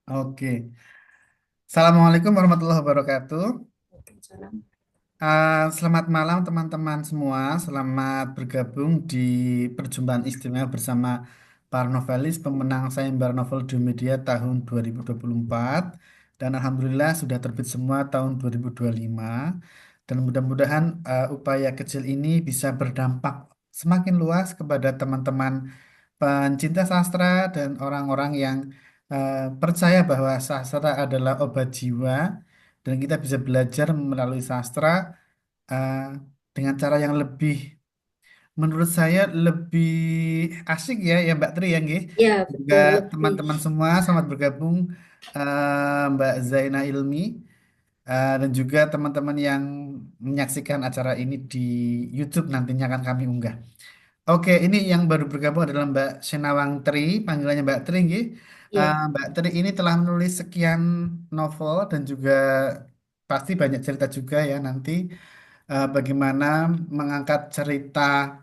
Oke. Assalamualaikum warahmatullahi wabarakatuh. Waalaikumsalam. Selamat malam teman-teman semua. Selamat bergabung di perjumpaan istimewa bersama para novelis pemenang Sayembara Novel di Media tahun 2024. Dan Alhamdulillah sudah terbit semua tahun 2025. Dan mudah-mudahan upaya kecil ini bisa berdampak semakin luas kepada teman-teman pencinta sastra dan orang-orang yang percaya bahwa sastra adalah obat jiwa dan kita bisa belajar melalui sastra eh, dengan cara yang lebih, menurut saya lebih asik ya Mbak Tri ya nggih. Ya, Juga betul. Lebih. teman-teman semua selamat bergabung, Mbak Zaina Ilmi, dan juga teman-teman yang menyaksikan acara ini di YouTube nantinya akan kami unggah. Oke, ini yang baru bergabung adalah Mbak Senawang Tri, panggilannya Mbak Tri nggih. Ya, Mbak Tri ini telah menulis sekian novel dan juga pasti banyak cerita juga ya nanti, bagaimana mengangkat cerita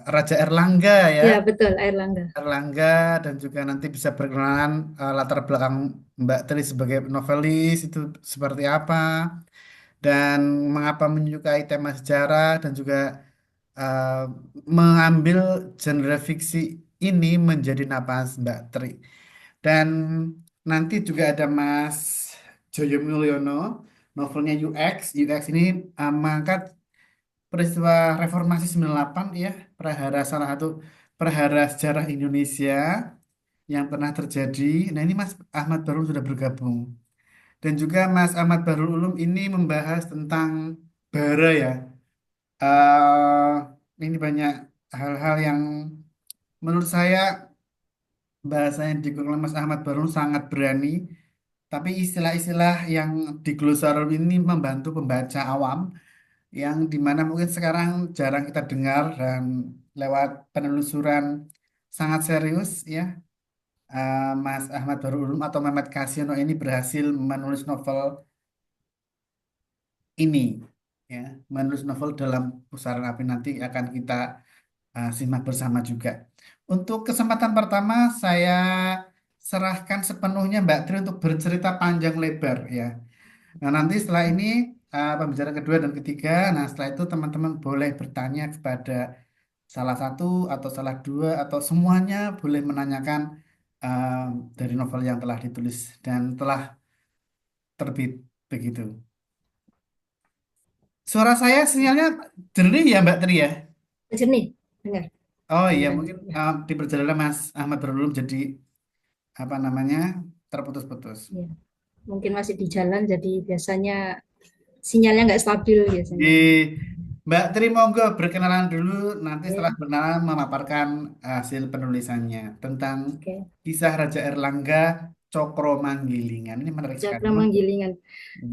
Raja Erlangga ya. ya betul. Air Langga. Erlangga dan juga nanti bisa berkenalan latar belakang Mbak Tri sebagai novelis itu seperti apa dan mengapa menyukai tema sejarah dan juga eh, mengambil genre fiksi ini menjadi napas Mbak Tri. Dan nanti juga ada Mas Joyo Mulyono, novelnya UX. UX ini mengangkat peristiwa Reformasi 98 ya, prahara salah satu prahara sejarah Indonesia yang pernah terjadi. Nah, ini Mas Ahmad Barul sudah bergabung. Dan juga Mas Ahmad Barul Ulum ini membahas tentang bara ya. Ini banyak hal-hal yang menurut saya bahasa yang digunakan oleh Mas Ahmad Barul sangat berani. Tapi istilah-istilah yang di glosarium ini membantu pembaca awam yang dimana mungkin sekarang jarang kita dengar dan lewat penelusuran sangat serius ya, Mas Ahmad Barul Ulum atau Mehmet Kasyono ini berhasil menulis novel ini ya, menulis novel dalam pusaran api nanti akan kita simak bersama juga. Untuk kesempatan pertama saya serahkan sepenuhnya Mbak Tri untuk bercerita panjang lebar ya. Nah, nanti setelah ini pembicaraan kedua dan ketiga, nah setelah itu teman-teman boleh bertanya kepada salah satu atau salah dua atau semuanya boleh menanyakan eh, dari novel yang telah ditulis dan telah terbit begitu. Suara saya sinyalnya jernih ya Mbak Tri ya? Jernih. Dengar. Oh iya Kedengaran. mungkin Ya, di perjalanan Mas Ahmad belum jadi apa namanya terputus-putus. ya. Mungkin masih di jalan, jadi biasanya sinyalnya nggak stabil Di biasanya. Mbak Tri monggo berkenalan dulu, nanti setelah Oke, berkenalan memaparkan hasil penulisannya tentang oke. kisah Raja Erlangga Cokro Manggilingan. Ini menarik sekali. Cakra Monggo. Manggilingan.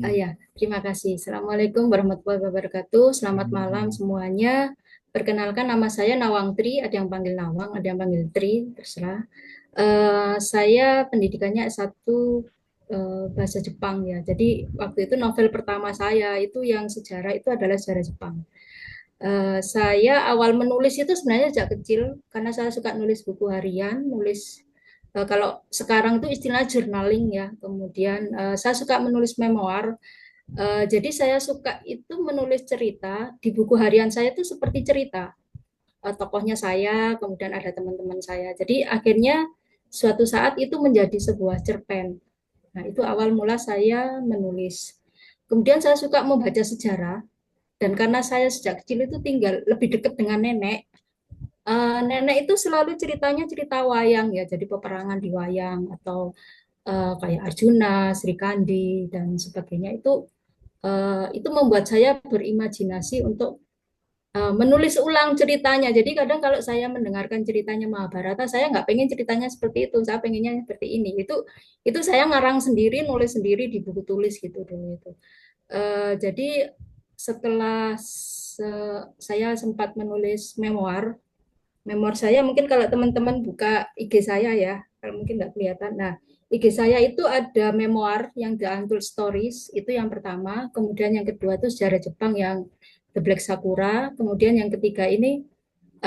Ah, Hmm. ya, terima kasih. Assalamualaikum warahmatullahi wabarakatuh. Selamat malam semuanya. Perkenalkan nama saya Nawang Tri. Ada yang panggil Nawang, ada yang panggil Tri, terserah. Saya pendidikannya S1 bahasa Jepang ya. Jadi waktu itu novel pertama saya itu yang sejarah itu adalah sejarah Jepang. Saya awal menulis itu sebenarnya sejak kecil karena saya suka nulis buku harian, nulis kalau sekarang itu istilah journaling ya. Kemudian saya suka menulis memoir. Jadi saya suka itu menulis cerita di buku harian saya itu seperti cerita tokohnya saya, kemudian ada teman-teman saya. Jadi akhirnya suatu saat itu menjadi sebuah cerpen. Nah, itu awal mula saya menulis. Kemudian saya suka membaca sejarah dan karena saya sejak kecil itu tinggal lebih dekat dengan nenek, nenek itu selalu ceritanya cerita wayang ya, jadi peperangan di wayang atau kayak Arjuna, Sri Kandi dan sebagainya itu membuat saya berimajinasi untuk menulis ulang ceritanya. Jadi kadang kalau saya mendengarkan ceritanya Mahabharata, saya nggak pengen ceritanya seperti itu, saya pengennya seperti ini. Itu saya ngarang sendiri, nulis sendiri di buku tulis gitu dulu itu. Jadi setelah saya sempat menulis memoir, memoir saya mungkin kalau teman-teman buka IG saya ya, kalau mungkin nggak kelihatan. Nah, IG saya itu ada memoir yang The Untold Stories, itu yang pertama. Kemudian yang kedua itu sejarah Jepang yang The Black Sakura. Kemudian yang ketiga ini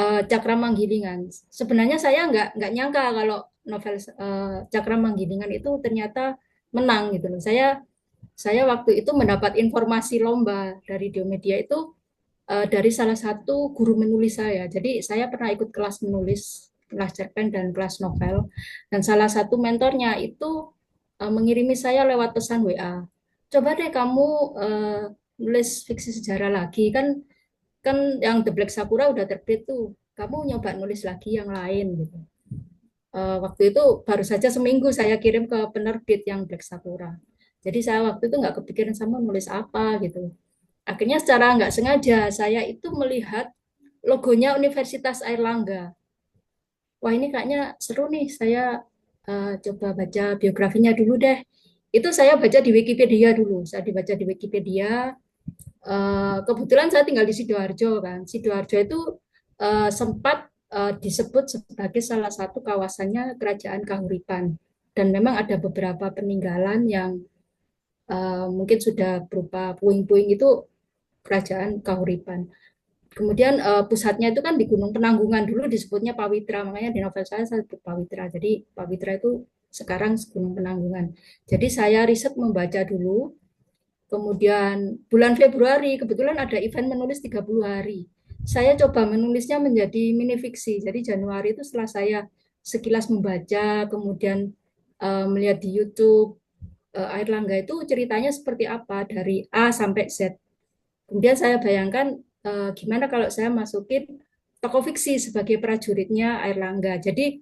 Cakra Manggilingan. Sebenarnya saya nggak nyangka kalau novel Cakra Manggilingan itu ternyata menang gitu loh. Saya waktu itu mendapat informasi lomba dari Diomedia itu dari salah satu guru menulis saya. Jadi saya pernah ikut kelas menulis, kelas cerpen dan kelas novel. Dan salah satu mentornya itu mengirimi saya lewat pesan WA. Coba deh kamu uh, nulis fiksi sejarah lagi, kan kan yang The Black Sakura udah terbit tuh. Kamu nyoba nulis lagi yang lain gitu. Waktu itu baru saja seminggu saya kirim ke penerbit yang Black Sakura. Jadi saya waktu itu nggak kepikiran sama nulis apa gitu. Akhirnya secara nggak sengaja saya itu melihat logonya Universitas Airlangga. Wah ini kayaknya seru nih, saya coba baca biografinya dulu deh. Itu saya baca di Wikipedia dulu. Saya dibaca di Wikipedia. Kebetulan saya tinggal di Sidoarjo kan. Sidoarjo itu sempat disebut sebagai salah satu kawasannya Kerajaan Kahuripan. Dan memang ada beberapa peninggalan yang mungkin sudah berupa puing-puing itu Kerajaan Kahuripan. Kemudian pusatnya itu kan di Gunung Penanggungan, dulu disebutnya Pawitra, makanya di novel saya sebut Pawitra. Jadi Pawitra itu sekarang Gunung Penanggungan. Jadi saya riset membaca dulu, kemudian bulan Februari kebetulan ada event menulis 30 hari. Saya coba menulisnya menjadi mini fiksi. Jadi Januari itu setelah saya sekilas membaca, kemudian melihat di YouTube Airlangga itu ceritanya seperti apa dari A sampai Z. Kemudian saya bayangkan gimana kalau saya masukin tokoh fiksi sebagai prajuritnya Airlangga. Jadi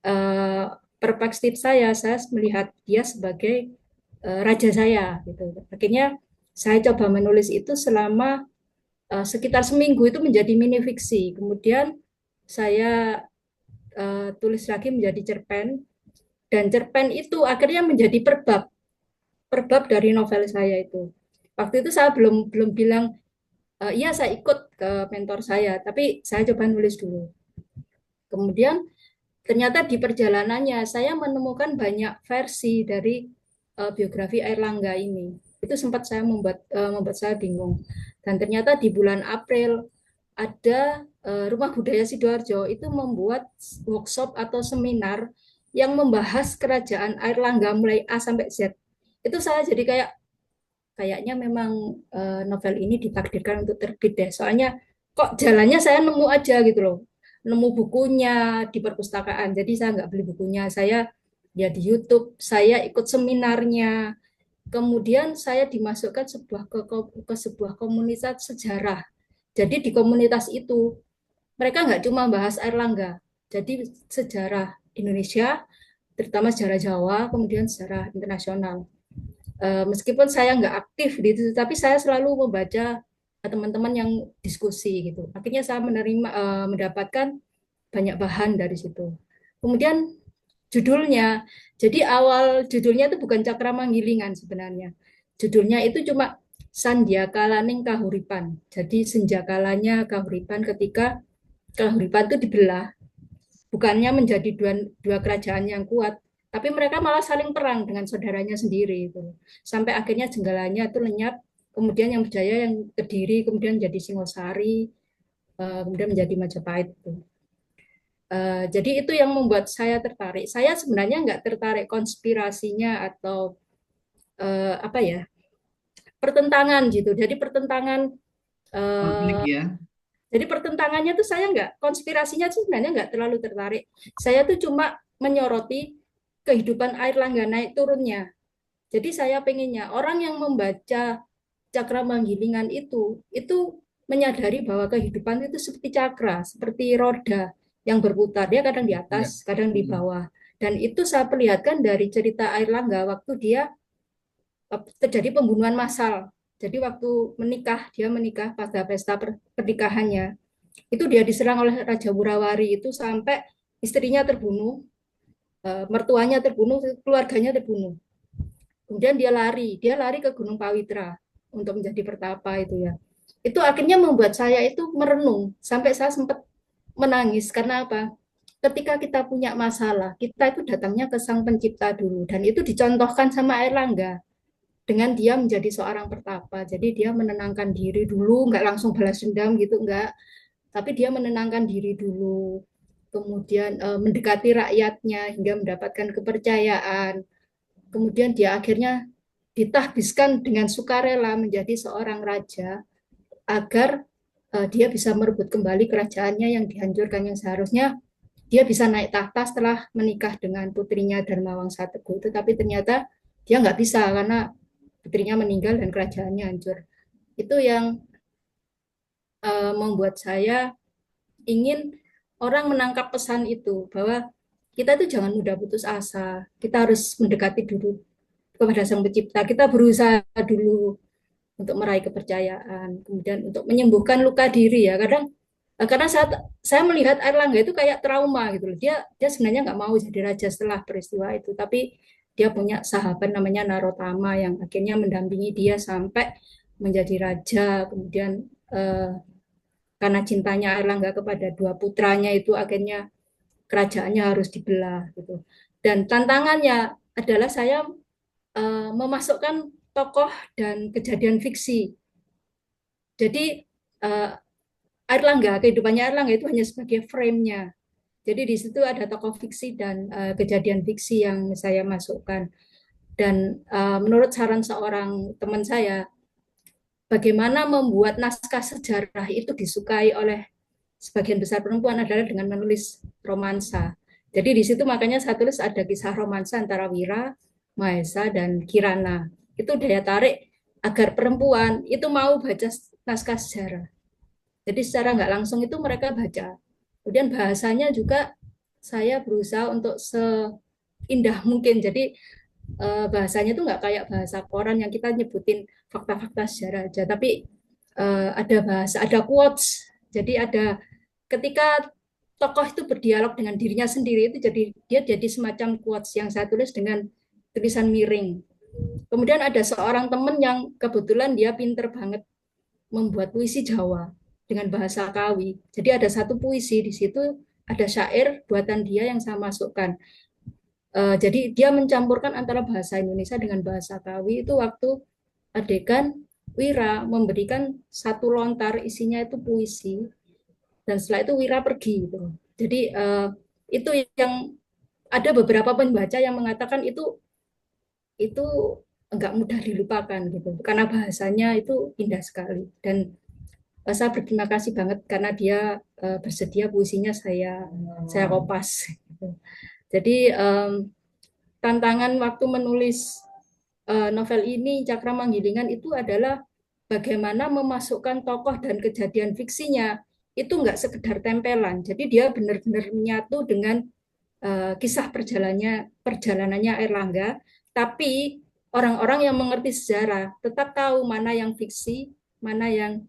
eh, perspektif saya melihat dia sebagai raja saya gitu. Akhirnya saya coba menulis itu selama sekitar seminggu itu menjadi mini fiksi. Kemudian saya tulis lagi menjadi cerpen dan cerpen itu akhirnya menjadi perbab perbab dari novel saya itu. Waktu itu saya belum belum bilang iya saya ikut ke mentor saya, tapi saya coba nulis dulu. Kemudian ternyata di perjalanannya saya menemukan banyak versi dari biografi Airlangga ini. Itu sempat saya membuat saya bingung. Dan ternyata di bulan April ada Rumah Budaya Sidoarjo itu membuat workshop atau seminar yang membahas kerajaan Airlangga mulai A sampai Z. Itu saya jadi kayaknya memang novel ini ditakdirkan untuk terbit deh. Soalnya kok jalannya saya nemu aja gitu loh. Nemu bukunya di perpustakaan. Jadi saya nggak beli bukunya. Saya ya di YouTube, saya ikut seminarnya. Kemudian saya dimasukkan ke sebuah komunitas sejarah. Jadi di komunitas itu mereka nggak cuma bahas Airlangga. Jadi sejarah Indonesia, terutama sejarah Jawa, kemudian sejarah internasional. Meskipun saya nggak aktif di situ, tapi saya selalu membaca teman-teman yang diskusi gitu. Akhirnya saya mendapatkan banyak bahan dari situ. Kemudian judulnya, jadi awal judulnya itu bukan Cakra Manggilingan sebenarnya. Judulnya itu cuma Sandiakalaning Kahuripan. Jadi senjakalanya Kahuripan ketika Kahuripan itu dibelah, bukannya menjadi dua kerajaan yang kuat, tapi mereka malah saling perang dengan saudaranya sendiri itu. Sampai akhirnya jenggalanya itu lenyap, kemudian yang berjaya yang Kediri, kemudian jadi Singosari, kemudian menjadi Majapahit itu. Jadi itu yang membuat saya tertarik. Saya sebenarnya nggak tertarik konspirasinya atau apa ya, pertentangan gitu. Konflik Uh, ya. jadi pertentangannya tuh saya nggak, konspirasinya tuh sebenarnya nggak terlalu tertarik. Saya tuh cuma menyoroti kehidupan air langga naik turunnya. Jadi saya pengennya orang yang membaca Cakra Manggilingan itu menyadari bahwa kehidupan itu seperti cakra, seperti roda yang berputar. Dia kadang di Ya. atas, kadang di Mm. bawah. Dan itu saya perlihatkan dari cerita Air Langga waktu dia terjadi pembunuhan massal. Jadi waktu dia menikah pada pesta pernikahannya, itu dia diserang oleh Raja Wurawari itu sampai istrinya terbunuh, mertuanya terbunuh, keluarganya terbunuh. Kemudian dia lari ke Gunung Pawitra untuk menjadi pertapa itu ya. Itu akhirnya membuat saya itu merenung sampai saya sempat menangis karena apa? Ketika kita punya masalah, kita itu datangnya ke Sang Pencipta dulu dan itu dicontohkan sama Airlangga dengan dia menjadi seorang pertapa. Jadi dia menenangkan diri dulu, nggak langsung balas dendam gitu, nggak. tapi dia menenangkan diri dulu, kemudian mendekati rakyatnya hingga mendapatkan kepercayaan, kemudian dia akhirnya ditahbiskan dengan sukarela menjadi seorang raja agar dia bisa merebut kembali kerajaannya yang dihancurkan, yang seharusnya dia bisa naik tahta setelah menikah dengan putrinya Dharmawangsa Teguh itu, tapi ternyata dia nggak bisa karena putrinya meninggal dan kerajaannya hancur. Itu yang membuat saya ingin orang menangkap pesan itu, bahwa kita itu jangan mudah putus asa, kita harus mendekati dulu kepada Sang Pencipta, kita berusaha dulu untuk meraih kepercayaan, kemudian untuk menyembuhkan luka diri ya. Kadang karena saya melihat Airlangga itu kayak trauma gitu loh. Dia sebenarnya nggak mau jadi raja setelah peristiwa itu, tapi dia punya sahabat namanya Narotama yang akhirnya mendampingi dia sampai menjadi raja. Kemudian karena cintanya Airlangga kepada dua putranya itu akhirnya kerajaannya harus dibelah gitu. Dan tantangannya adalah saya memasukkan tokoh dan kejadian fiksi. Jadi uh, Airlangga, kehidupannya Airlangga itu hanya sebagai frame-nya. Jadi di situ ada tokoh fiksi dan kejadian fiksi yang saya masukkan. Dan menurut saran seorang teman saya, bagaimana membuat naskah sejarah itu disukai oleh sebagian besar perempuan adalah dengan menulis romansa. Jadi di situ makanya saya tulis ada kisah romansa antara Wira, Mahesa, dan Kirana. Itu daya tarik agar perempuan itu mau baca naskah sejarah. Jadi secara nggak langsung itu mereka baca. Kemudian bahasanya juga saya berusaha untuk seindah mungkin. Jadi bahasanya itu nggak kayak bahasa koran yang kita nyebutin fakta-fakta sejarah aja, tapi ada bahasa, ada quotes. Jadi ada ketika tokoh itu berdialog dengan dirinya sendiri itu jadi dia jadi semacam quotes yang saya tulis dengan tulisan miring. Kemudian ada seorang teman yang kebetulan dia pinter banget membuat puisi Jawa dengan bahasa Kawi. Jadi ada satu puisi di situ, ada syair buatan dia yang saya masukkan. Jadi dia mencampurkan antara bahasa Indonesia dengan bahasa Kawi itu waktu adegan Wira memberikan satu lontar isinya itu puisi dan setelah itu Wira pergi gitu. Jadi itu yang ada beberapa pembaca yang mengatakan itu enggak mudah dilupakan gitu karena bahasanya itu indah sekali dan saya berterima kasih banget karena dia bersedia puisinya saya kopas gitu. Jadi tantangan waktu menulis novel ini Cakra Manggilingan itu adalah bagaimana memasukkan tokoh dan kejadian fiksinya itu nggak sekedar tempelan. Jadi dia benar-benar menyatu dengan kisah perjalanannya Erlangga, tapi orang-orang yang mengerti sejarah tetap tahu mana yang fiksi, mana yang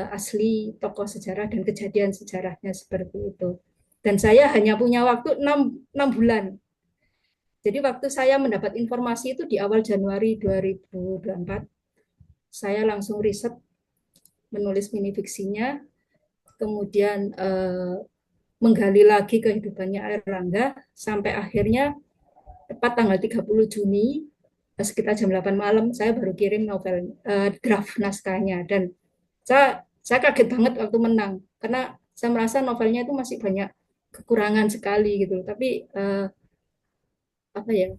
asli tokoh sejarah dan kejadian sejarahnya seperti itu. Dan saya hanya punya waktu 6 bulan. Jadi waktu saya mendapat informasi itu di awal Januari 2024, saya langsung riset menulis mini fiksinya, kemudian menggali lagi kehidupannya Airlangga sampai akhirnya tepat tanggal 30 Juni sekitar jam 8 malam saya baru kirim novel draft naskahnya dan saya kaget banget waktu menang karena saya merasa novelnya itu masih banyak kekurangan sekali gitu. Tapi apa ya?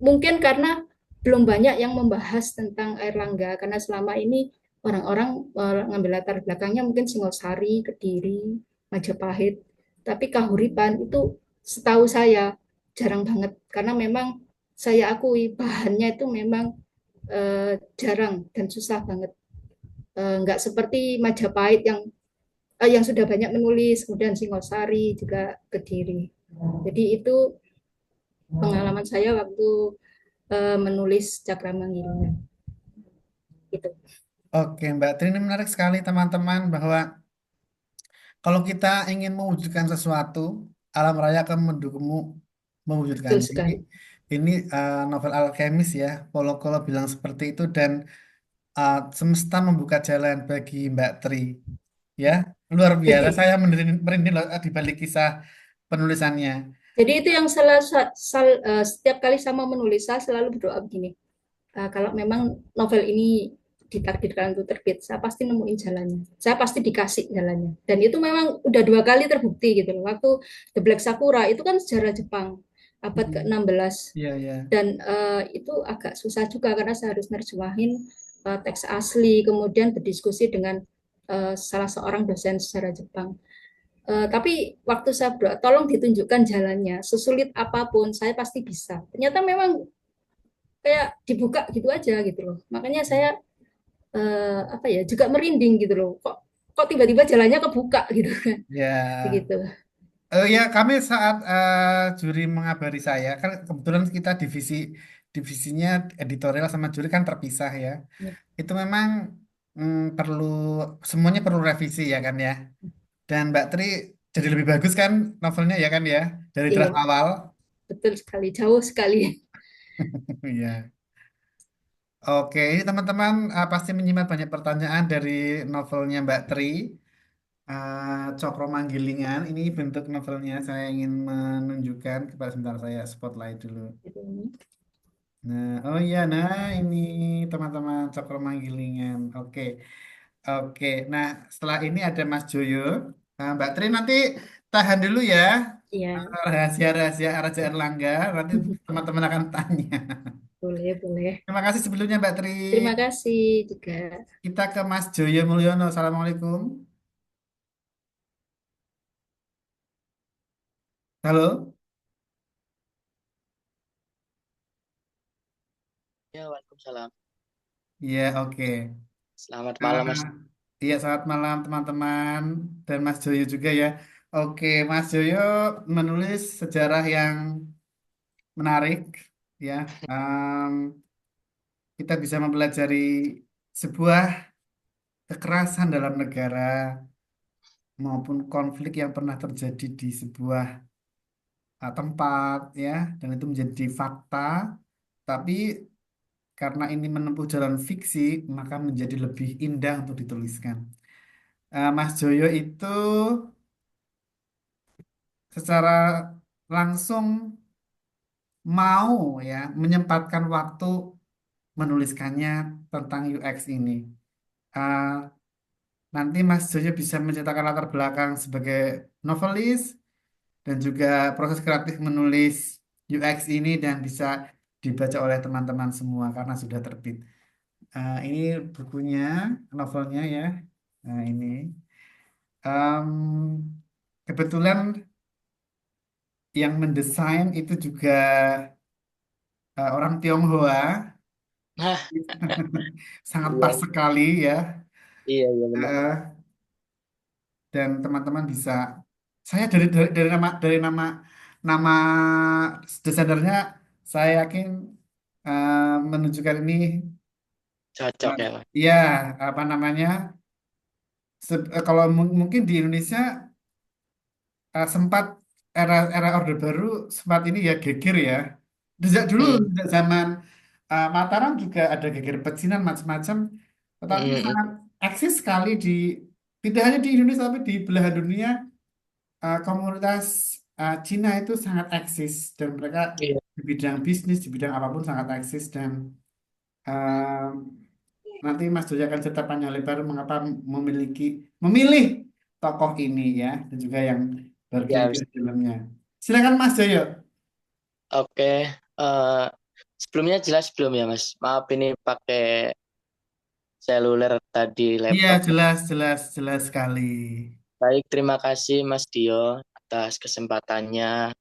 Mungkin karena belum banyak yang membahas tentang Airlangga karena selama ini orang-orang ngambil latar belakangnya mungkin Singosari, Kediri, Majapahit. Tapi Kahuripan itu setahu saya jarang banget karena memang saya akui bahannya itu memang jarang dan susah banget. Nggak seperti Majapahit yang sudah banyak menulis, kemudian Singosari juga Kediri. Jadi itu pengalaman saya waktu menulis Cakramanggilingan gitu. Oke, Mbak Tri, ini menarik sekali teman-teman bahwa kalau kita ingin mewujudkan sesuatu, alam raya akan mendukungmu Betul mewujudkannya. Jadi sekali. ini novel alkemis ya, Paulo Coelho bilang seperti itu dan semesta membuka jalan bagi Mbak Tri. Ya, luar biasa. Saya merinding loh di balik kisah penulisannya. Jadi itu yang setiap kali sama menulis saya selalu berdoa begini. Kalau memang novel ini ditakdirkan untuk terbit, saya pasti nemuin jalannya. Saya pasti dikasih jalannya. Dan itu memang udah 2 kali terbukti gitu loh. Waktu The Black Sakura itu kan sejarah Jepang abad Hmm. ke-16 Iya, iya. dan itu agak susah juga karena saya harus nerjemahin teks asli, kemudian berdiskusi dengan salah seorang dosen sejarah Jepang. Tapi waktu saya berdoa, tolong ditunjukkan jalannya, sesulit apapun saya pasti bisa. Ternyata memang kayak dibuka gitu aja gitu loh. Makanya saya apa ya juga merinding gitu loh. Kok tiba-tiba jalannya kebuka gitu kan? Ya. Begitu. Ya, kami saat juri mengabari saya, kan kebetulan kita divisinya editorial sama juri kan terpisah ya. Itu memang perlu semuanya perlu revisi ya kan ya. Dan Mbak Tri jadi lebih bagus kan novelnya ya kan ya dari draft Iya, awal. betul sekali, jauh sekali. Iya. Oke, ini teman-teman pasti menyimak banyak pertanyaan dari novelnya Mbak Tri. Cokro Manggilingan. Ini bentuk novelnya. Saya ingin menunjukkan kepada sebentar saya spotlight dulu. Gitu. Nah, oh iya, nah ini teman-teman Cokro Manggilingan. Oke, oke. Nah, setelah ini ada Mas Joyo. Nah, Mbak Tri nanti tahan dulu ya. Iya, Rahasia-rahasia Raja Erlangga. Nanti teman-teman akan tanya. boleh, boleh. Terima kasih sebelumnya Mbak Tri. Terima kasih juga. Kita ke Mas Joyo Mulyono. Assalamualaikum. Halo. Ya, Waalaikumsalam. Iya, oke. Selamat malam, Ah, Mas. iya, selamat malam teman-teman dan Mas Joyo juga ya. Oke, Mas Joyo menulis sejarah yang menarik ya. Em, kita bisa mempelajari sebuah kekerasan dalam negara maupun konflik yang pernah terjadi di sebuah tempat ya, dan itu menjadi fakta. Tapi karena ini menempuh jalan fiksi, maka menjadi lebih indah untuk dituliskan. Mas Joyo itu secara langsung mau ya menyempatkan waktu menuliskannya tentang UX ini. Uh, Nanti Mas Joyo bisa menceritakan latar belakang sebagai novelis dan juga proses kreatif menulis UX ini dan bisa dibaca oleh teman-teman semua karena sudah terbit. Ini bukunya, novelnya ya. Nah, ini. Kebetulan yang mendesain itu juga orang Tionghoa. Hah, Sangat iya, pas sekali ya. iya, iya benar. Eh, dan teman-teman bisa saya dari nama desainernya saya yakin menunjukkan ini Cocok ya, Mas. ya apa namanya kalau mungkin di Indonesia sempat era Orde Baru sempat ini ya geger ya. Sejak dulu Hmm, sejak zaman Mataram juga ada geger pecinan macam-macam, tetapi hmm, hmm. sangat eksis sekali di tidak hanya di Indonesia tapi di belahan dunia. Komunitas Cina itu sangat eksis dan mereka Iya, di bidang bisnis di bidang apapun sangat eksis dan eh, nanti Mas Joya akan cerita panjang lebar mengapa memilih tokoh ini ya dan juga yang ya, bergelir Mas. di dalamnya. Silakan Mas Joyo. Oke. eh, Sebelumnya jelas belum ya, Mas? Maaf ini pakai seluler tadi Iya laptop. jelas jelas jelas sekali. Baik, terima kasih Mas Dio atas kesempatannya.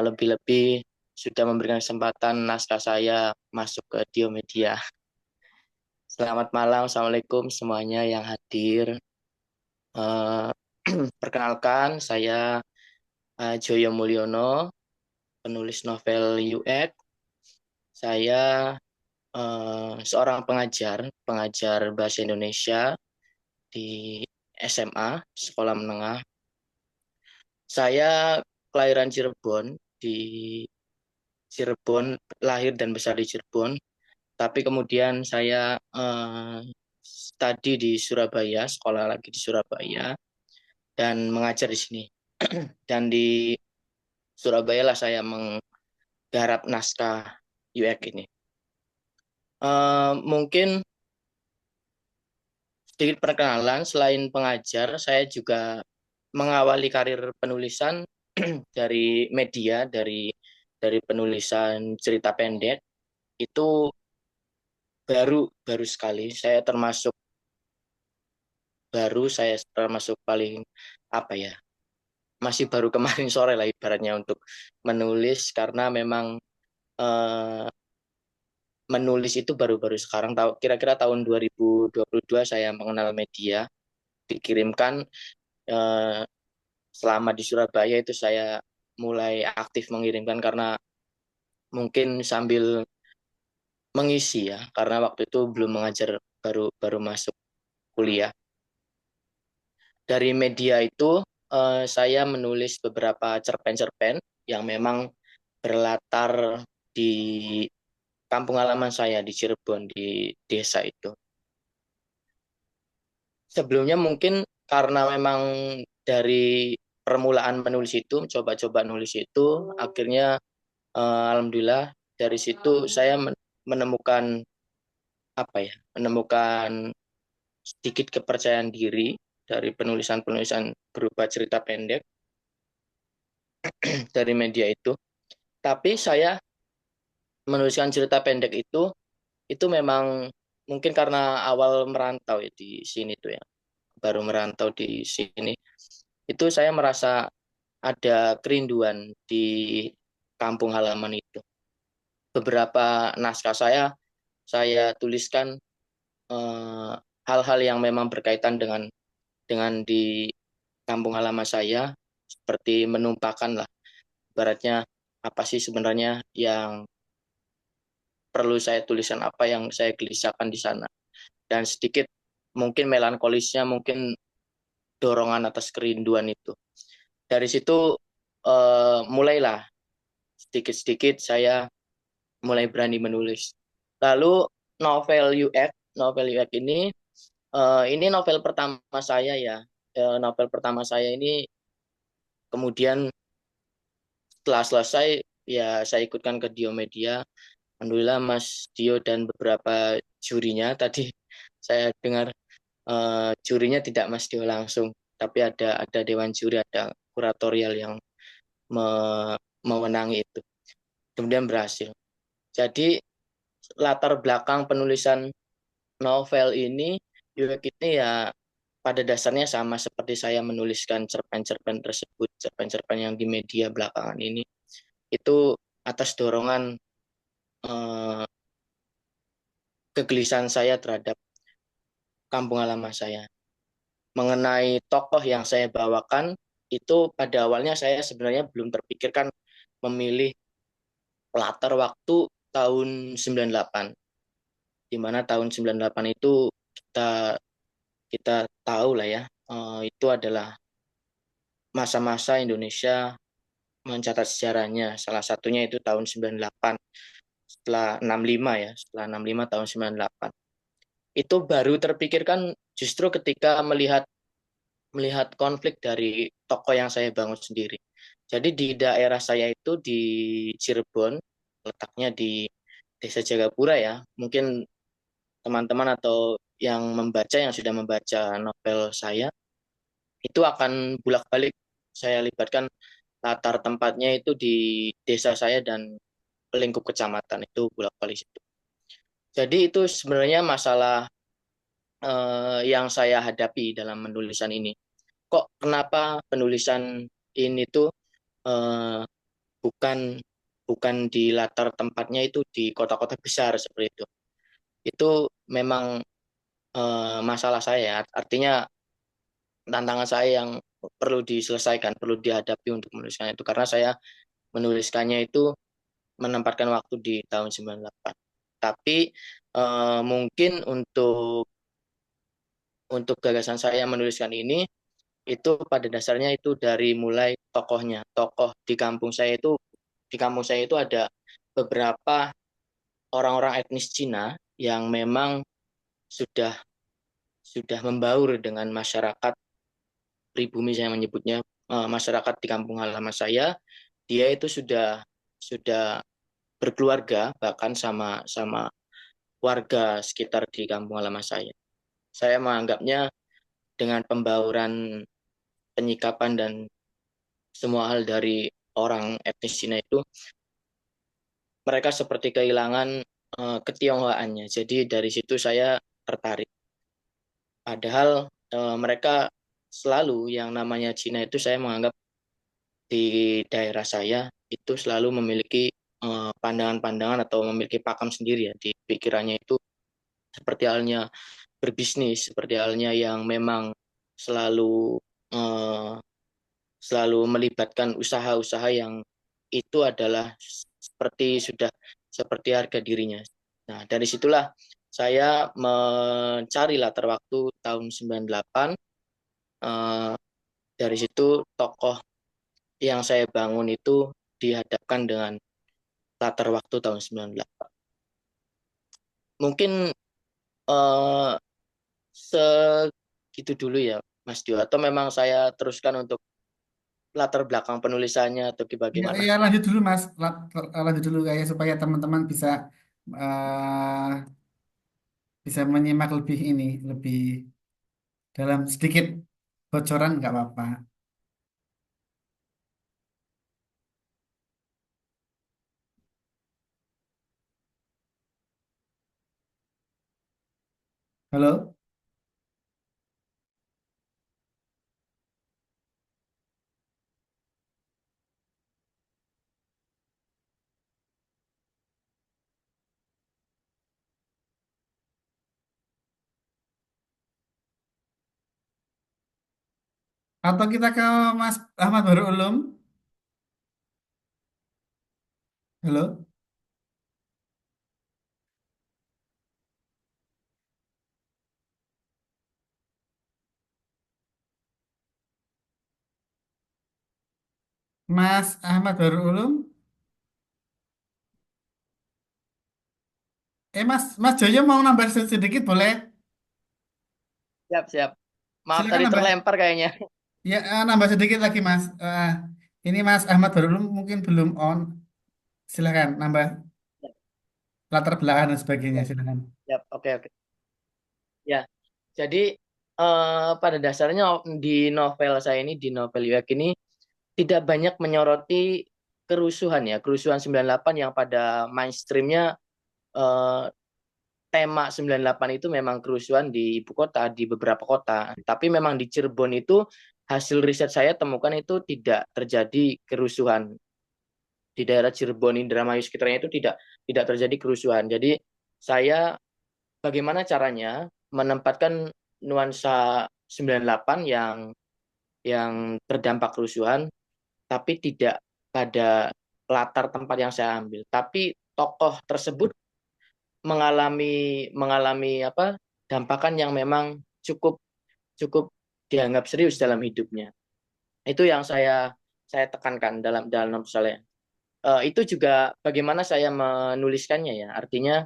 Lebih-lebih sudah memberikan kesempatan naskah saya masuk ke Dio Media. Selamat malam, Assalamualaikum semuanya yang hadir. Eh, Perkenalkan, saya Joyo Mulyono, penulis novel UX. Saya seorang pengajar bahasa Indonesia di SMA, Sekolah Menengah. Saya kelahiran Cirebon, di Cirebon, lahir dan besar di Cirebon. Tapi kemudian saya studi di Surabaya, sekolah lagi di Surabaya, dan mengajar di sini. Dan di Surabaya lah saya menggarap naskah UX ini. Mungkin Sedikit perkenalan, selain pengajar, saya juga mengawali karir penulisan dari media, dari penulisan cerita pendek. Itu baru baru sekali. Saya termasuk paling apa ya? Masih baru kemarin sore lah ibaratnya untuk menulis karena memang eh, menulis itu baru-baru sekarang tahu kira-kira tahun 2022 saya mengenal media dikirimkan eh, selama di Surabaya itu saya mulai aktif mengirimkan karena mungkin sambil mengisi ya karena waktu itu belum mengajar baru baru masuk kuliah. Dari media itu saya menulis beberapa cerpen-cerpen yang memang berlatar di kampung halaman saya di Cirebon di desa itu. Sebelumnya mungkin karena memang dari permulaan menulis itu, coba-coba nulis itu, akhirnya alhamdulillah dari situ saya menemukan apa ya, menemukan sedikit kepercayaan diri dari penulisan-penulisan berupa cerita pendek dari media itu. Tapi saya menuliskan cerita pendek itu memang mungkin karena awal merantau ya di sini tuh ya, baru merantau di sini. Itu saya merasa ada kerinduan di kampung halaman itu. Beberapa naskah saya tuliskan eh, hal-hal yang memang berkaitan dengan di kampung halaman saya, seperti menumpahkan lah, ibaratnya apa sih sebenarnya yang perlu saya tuliskan, apa yang saya gelisahkan di sana, dan sedikit mungkin melankolisnya, mungkin dorongan atas kerinduan itu. Dari situ mulailah sedikit-sedikit saya mulai berani menulis. Lalu novel UX ini novel pertama saya ya. Novel pertama saya ini kemudian setelah selesai ya saya ikutkan ke Diomedia. Alhamdulillah Mas Dio dan beberapa jurinya tadi saya dengar jurinya tidak Mas Dio langsung, tapi ada dewan juri, ada kuratorial yang memenangi itu. Kemudian berhasil. Jadi latar belakang penulisan novel ini, UX ini ya pada dasarnya sama seperti saya menuliskan cerpen-cerpen tersebut, cerpen-cerpen yang di media belakangan ini, itu atas dorongan eh, kegelisahan saya terhadap kampung halaman saya. Mengenai tokoh yang saya bawakan, itu pada awalnya saya sebenarnya belum terpikirkan memilih latar waktu tahun 98, di mana tahun 98 itu kita kita tahu lah ya, itu adalah masa-masa Indonesia mencatat sejarahnya. Salah satunya itu tahun 98, setelah 65 ya, setelah 65 tahun 98. Itu baru terpikirkan justru ketika melihat melihat konflik dari tokoh yang saya bangun sendiri. Jadi di daerah saya itu di Cirebon, letaknya di Desa Jagapura ya. Mungkin teman-teman atau yang sudah membaca novel saya, itu akan bolak-balik saya libatkan latar tempatnya itu di desa saya dan lingkup kecamatan itu bolak-balik situ. Jadi itu sebenarnya masalah yang saya hadapi dalam penulisan ini. Kok kenapa penulisan ini tuh eh, bukan bukan di latar tempatnya itu di kota-kota besar seperti itu. Itu memang masalah saya. Artinya tantangan saya yang perlu diselesaikan, perlu dihadapi untuk menuliskan itu karena saya menuliskannya itu menempatkan waktu di tahun 98. Tapi mungkin untuk gagasan saya menuliskan ini itu pada dasarnya itu dari mulai tokohnya. Tokoh di kampung saya itu ada beberapa orang-orang etnis Cina yang memang sudah sudah membaur dengan masyarakat pribumi, saya menyebutnya masyarakat di kampung halaman saya. Dia itu sudah berkeluarga bahkan sama sama warga sekitar di kampung halaman saya. Saya menganggapnya dengan pembauran penyikapan dan semua hal dari orang etnis Cina itu, mereka seperti kehilangan ketionghoaannya. Jadi dari situ saya tertarik. Padahal mereka selalu yang namanya Cina itu saya menganggap di daerah saya itu selalu memiliki pandangan-pandangan atau memiliki pakam sendiri ya di pikirannya itu seperti halnya berbisnis, seperti halnya yang memang selalu eh, selalu melibatkan usaha-usaha yang itu adalah seperti harga dirinya. Nah, dari situlah saya mencari latar waktu tahun 98. Eh, dari situ tokoh yang saya bangun itu dihadapkan dengan latar waktu tahun 98. Mungkin eh, segitu dulu ya, Mas Dio. Atau memang saya teruskan untuk latar belakang penulisannya atau Ya, bagaimana? ya lanjut dulu Mas, lanjut dulu kayak supaya teman-teman bisa eh, bisa menyimak lebih ini, lebih dalam sedikit bocoran nggak apa-apa. Halo, atau kita ke Mas Ahmad Baru Ulum. Halo, Mas Ahmad Baru Ulum. Mas Joyo mau nambah sedikit boleh? Siap, siap. Maaf Silakan tadi nambah. terlempar kayaknya. Ya, nambah sedikit lagi Mas. Ini Mas Ahmad Baru Ulum mungkin belum on. Silakan nambah latar belakang dan sebagainya. Siap, Silakan. siap. Oke, oke. Ya, jadi pada dasarnya di novel saya ini, di novel Yuek ini, tidak banyak menyoroti kerusuhan ya. Kerusuhan 98 yang pada mainstreamnya eh, tema 98 itu memang kerusuhan di ibu kota, di beberapa kota. Tapi memang di Cirebon itu hasil riset saya temukan itu tidak terjadi kerusuhan. Di daerah Cirebon, Indramayu sekitarnya itu tidak terjadi kerusuhan. Jadi saya bagaimana caranya menempatkan nuansa 98 yang terdampak kerusuhan tapi tidak pada latar tempat yang saya ambil. Tapi tokoh tersebut mengalami mengalami apa dampakan yang memang cukup cukup dianggap serius dalam hidupnya. Itu yang saya tekankan dalam dalam novel saya. Itu juga bagaimana saya menuliskannya ya. Artinya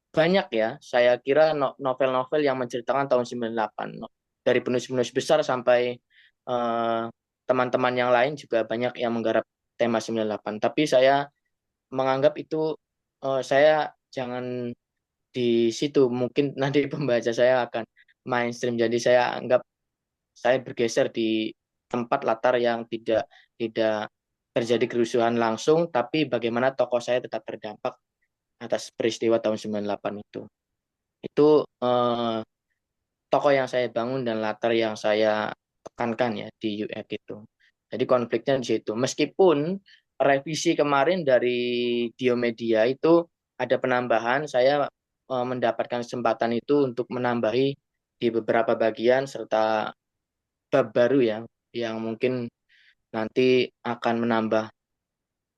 banyak ya. Saya kira novel-novel yang menceritakan tahun 98. Dari penulis-penulis besar sampai eh, teman-teman yang lain juga banyak yang menggarap tema 98. Tapi saya menganggap itu saya jangan di situ. Mungkin nanti pembaca saya akan mainstream. Jadi saya anggap saya bergeser di tempat latar yang tidak tidak terjadi kerusuhan langsung, tapi bagaimana tokoh saya tetap terdampak atas peristiwa tahun 98 itu. Itu tokoh yang saya bangun dan latar yang saya tekankan ya di UX itu. Jadi konfliknya di situ. Meskipun revisi kemarin dari Diomedia itu ada penambahan, saya mendapatkan kesempatan itu untuk menambahi di beberapa bagian serta bab baru ya, yang mungkin nanti akan menambah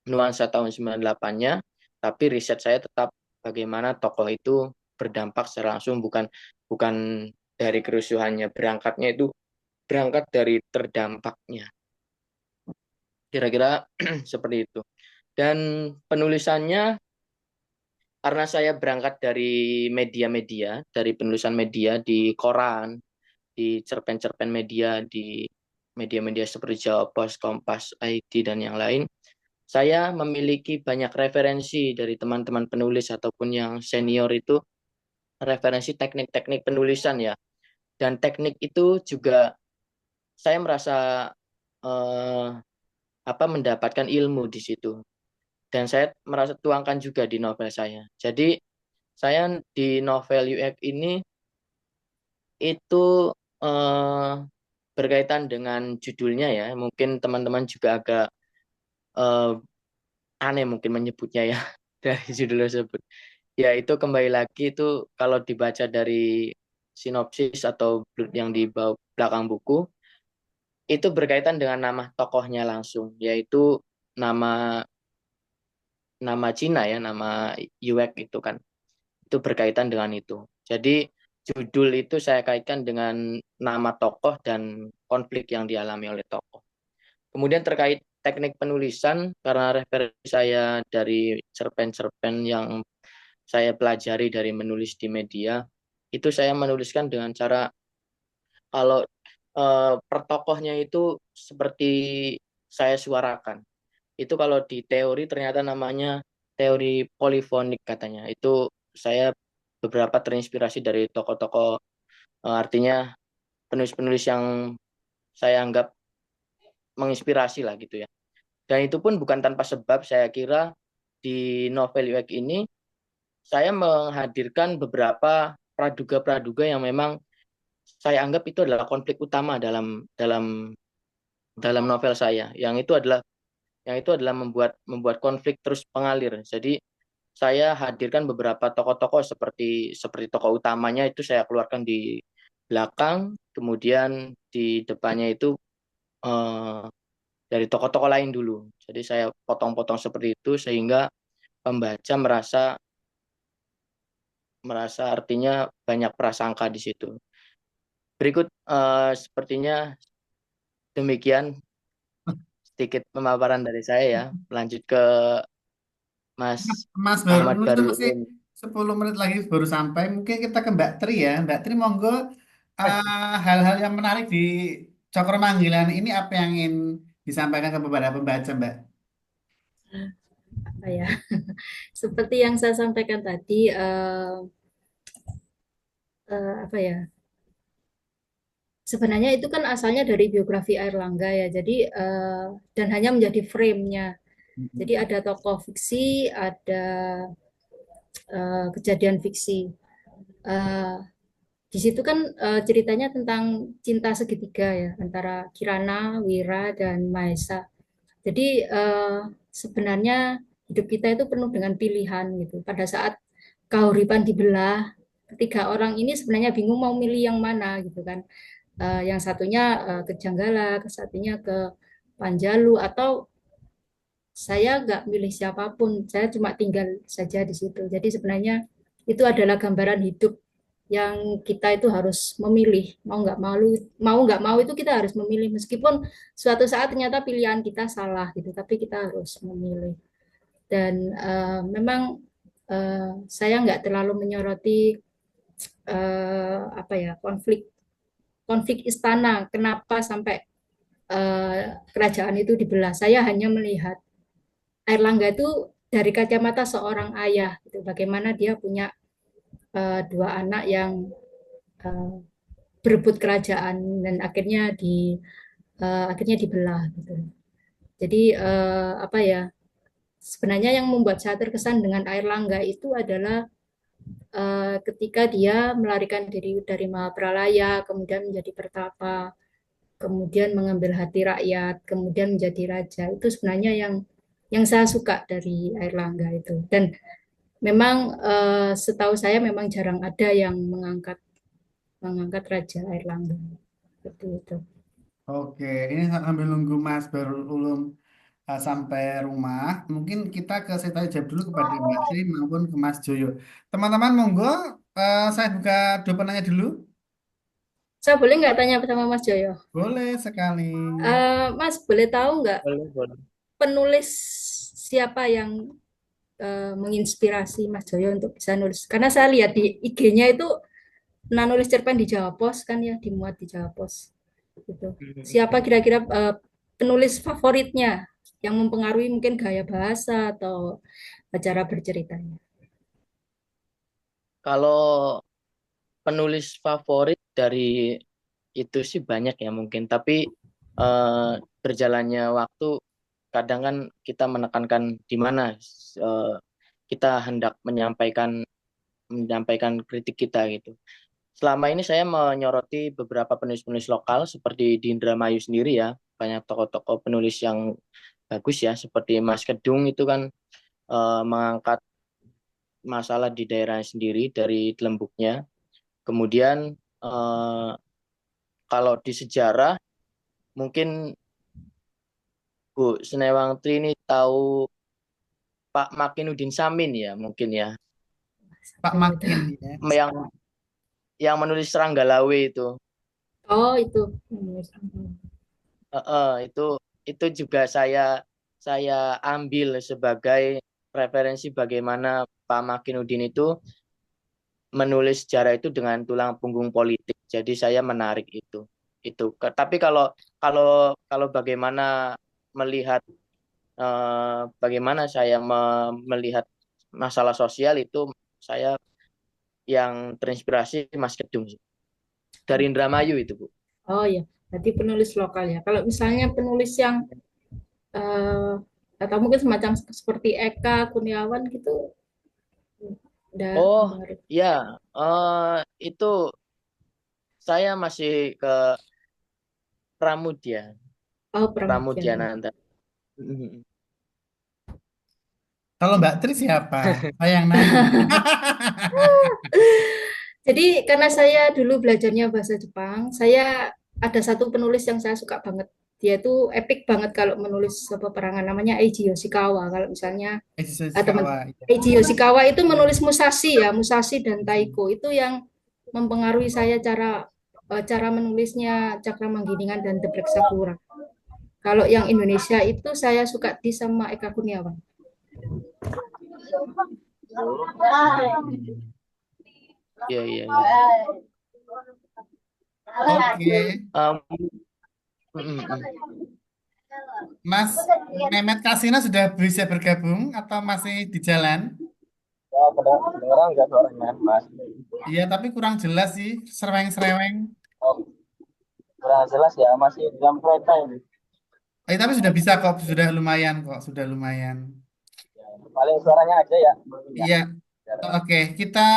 nuansa tahun 98-nya, tapi riset saya tetap bagaimana tokoh itu berdampak secara langsung, bukan bukan dari kerusuhannya, berangkatnya itu berangkat dari terdampaknya. Kira-kira seperti itu. Dan penulisannya karena saya berangkat dari media-media, dari penulisan media di koran, di cerpen-cerpen media, di media-media seperti Jawa Pos, Kompas, ID, dan yang lain, saya memiliki banyak referensi dari teman-teman penulis ataupun yang senior itu referensi teknik-teknik penulisan ya. Dan teknik itu juga saya merasa eh, mendapatkan ilmu di situ. Dan saya merasa tuangkan juga di novel saya. Jadi saya di novel UX ini itu eh, berkaitan dengan judulnya ya. Mungkin teman-teman juga agak eh, aneh mungkin menyebutnya ya dari judul tersebut. Ya itu kembali lagi itu kalau dibaca dari sinopsis atau yang di belakang buku itu berkaitan dengan nama tokohnya langsung, yaitu nama nama Cina ya, nama Yuek itu kan. Itu berkaitan dengan itu. Jadi judul itu saya kaitkan dengan nama tokoh dan konflik yang dialami oleh tokoh. Kemudian terkait teknik penulisan, karena referensi saya dari cerpen-cerpen yang saya pelajari dari menulis di media, itu saya menuliskan dengan cara kalau per tokohnya itu seperti saya suarakan. Itu kalau di teori ternyata namanya teori polifonik katanya. Itu saya beberapa terinspirasi dari tokoh-tokoh, artinya penulis-penulis yang saya anggap menginspirasi lah gitu ya. Dan itu pun bukan tanpa sebab, saya kira di novel UX ini saya menghadirkan beberapa praduga-praduga yang memang saya anggap itu adalah konflik utama dalam dalam dalam novel saya. Yang itu adalah membuat membuat konflik terus pengalir. Jadi saya hadirkan beberapa tokoh-tokoh seperti seperti tokoh utamanya itu saya keluarkan di belakang, kemudian di depannya itu eh, dari tokoh-tokoh lain dulu. Jadi saya potong-potong seperti itu sehingga pembaca merasa merasa artinya banyak prasangka di situ. Berikut sepertinya demikian sedikit pemaparan dari saya ya. Lanjut ke Mas Mas baru Ahmad itu Barul masih 10 menit lagi baru sampai. Mungkin kita ke Mbak Tri ya. Mbak Tri monggo, hal-hal yang menarik di Cokro Manggilan ini apa yang ingin disampaikan ke beberapa pembaca, Mbak? Apa ya? Seperti yang saya sampaikan tadi, apa ya? Sebenarnya itu kan asalnya dari biografi Airlangga ya. Jadi dan hanya menjadi frame-nya. Jadi ada tokoh fiksi, ada kejadian fiksi. Eh, di situ kan ceritanya tentang cinta segitiga ya antara Kirana, Wira, dan Mahesa. Jadi sebenarnya hidup kita itu penuh dengan pilihan gitu. Pada saat kahuripan dibelah, ketiga orang ini sebenarnya bingung mau milih yang mana gitu kan. Yang satunya ke Janggala, ke satunya ke Panjalu, atau saya nggak milih siapapun, saya cuma tinggal saja di situ. Jadi sebenarnya itu adalah gambaran hidup yang kita itu harus memilih, mau nggak mau itu kita harus memilih, meskipun suatu saat ternyata pilihan kita salah gitu, tapi kita harus memilih. Dan memang saya nggak terlalu menyoroti apa ya, konflik konflik istana, kenapa sampai kerajaan itu dibelah. Saya hanya melihat Airlangga itu dari kacamata seorang ayah, gitu. Bagaimana dia punya dua anak yang uh, berebut kerajaan dan akhirnya dibelah, gitu. Jadi apa ya? Sebenarnya yang membuat saya terkesan dengan Airlangga itu adalah ketika dia melarikan diri dari Mahapralaya, kemudian menjadi pertapa, kemudian mengambil hati rakyat, kemudian menjadi raja. Itu sebenarnya yang saya suka dari Airlangga itu. Dan memang setahu saya memang jarang ada yang mengangkat Raja Airlangga. Seperti itu. Oke, ini sambil nunggu Mas Barul Ulum sampai rumah. Mungkin kita ke saya tanya jawab dulu kepada Mbak Tri maupun ke Mas Joyo. Teman-teman, monggo, saya buka dua penanya dulu. Saya boleh nggak tanya sama Mas Joyo? Boleh sekali. Mas, boleh tahu nggak boleh, boleh. penulis siapa yang menginspirasi Mas Joyo untuk bisa nulis? Karena saya lihat di IG-nya itu pernah nulis cerpen di Jawa Pos kan ya, dimuat di Jawa Pos. Gitu. Siapa kira-kira penulis favoritnya yang mempengaruhi mungkin gaya bahasa atau cara berceritanya? Kalau penulis favorit dari itu sih banyak ya mungkin, tapi berjalannya waktu kadang kan kita menekankan di mana eh, kita hendak menyampaikan kritik kita gitu. Selama ini saya menyoroti beberapa penulis-penulis lokal seperti di Indramayu sendiri ya, banyak tokoh-tokoh penulis yang bagus ya, seperti Mas Kedung itu kan mengangkat masalah di daerah sendiri dari lembuknya. Kemudian kalau di sejarah mungkin Bu Senewang Tri ini tahu Pak Makinuddin Samin ya mungkin ya, Pak Siapa Makin itu? ya. yang menulis Ranggalawe itu. Oh, itu. Itu juga saya ambil sebagai referensi bagaimana Pak Makinuddin itu menulis sejarah itu dengan tulang punggung politik. Jadi saya menarik itu. Tapi kalau kalau bagaimana melihat bagaimana saya melihat masalah sosial itu, saya yang terinspirasi Mas Kedung dari Indramayu itu, Bu. Oh ya, berarti penulis lokal ya. Kalau misalnya penulis yang eh, atau mungkin semacam seperti Eka Kurniawan gitu, udah Oh baru. ya, itu saya masih ke Pramudia, Oh, Pramudiana. Pramudiananta. Mhm. Kalau Mbak Tri siapa? Saya yang nanya. Jadi karena saya dulu belajarnya bahasa Jepang, saya ada satu penulis yang saya suka banget. Dia tuh epic banget kalau menulis peperangan, namanya Eiji Yoshikawa. Kalau misalnya Edi teman Sejikawa. Ya. Eiji Yoshikawa itu menulis Musashi ya, Musashi dan Taiko itu yang mempengaruhi saya cara menulisnya Cakramanggilingan dan The Black Sakura. Kalau yang Indonesia itu saya suka di sama Eka Kurniawan. Iya, iya, iya. Oke, Um, mm, mm. Mas Mehmet Kasino sudah bisa bergabung atau masih di jalan? Ya, kedengeran nggak suaranya, Mas? Iya, tapi kurang jelas sih, sereweng-sereweng. Oh, kurang jelas ya, masih dalam kereta ini. Tapi sudah bisa kok, sudah lumayan kok, sudah lumayan. Ya, paling suaranya aja ya. Ya, Iya, oke, kita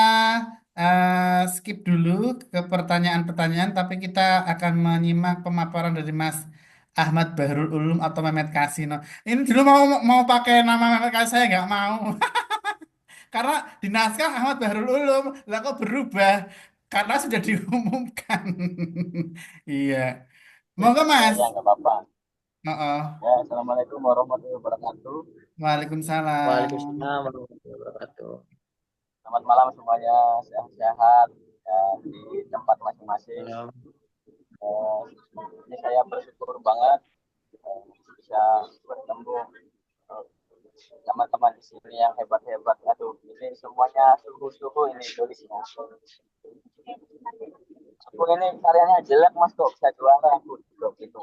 skip dulu ke pertanyaan-pertanyaan, tapi kita akan menyimak pemaparan dari Mas Ahmad Bahrul Ulum atau Mehmet Kasino. Ini dulu mau pakai nama Mehmet Kasino, saya nggak mau. Karena di naskah Ahmad Bahrul Ulum, lah kok berubah? Karena sudah diumumkan. Iya. Monggo Mas. ya nggak apa-apa. Oh, oh. Ya, Assalamualaikum warahmatullahi wabarakatuh. Waalaikumsalam. Waalaikumsalam warahmatullahi wabarakatuh. Selamat malam semuanya, sehat-sehat ya, di tempat masing-masing. Halo. Ini saya bersyukur banget bisa bertemu eh, teman-teman di sini yang hebat-hebat. Aduh, ini semuanya suhu-suhu ini tulisnya. Aku ini karyanya jelek mas kok bisa juara aku gitu.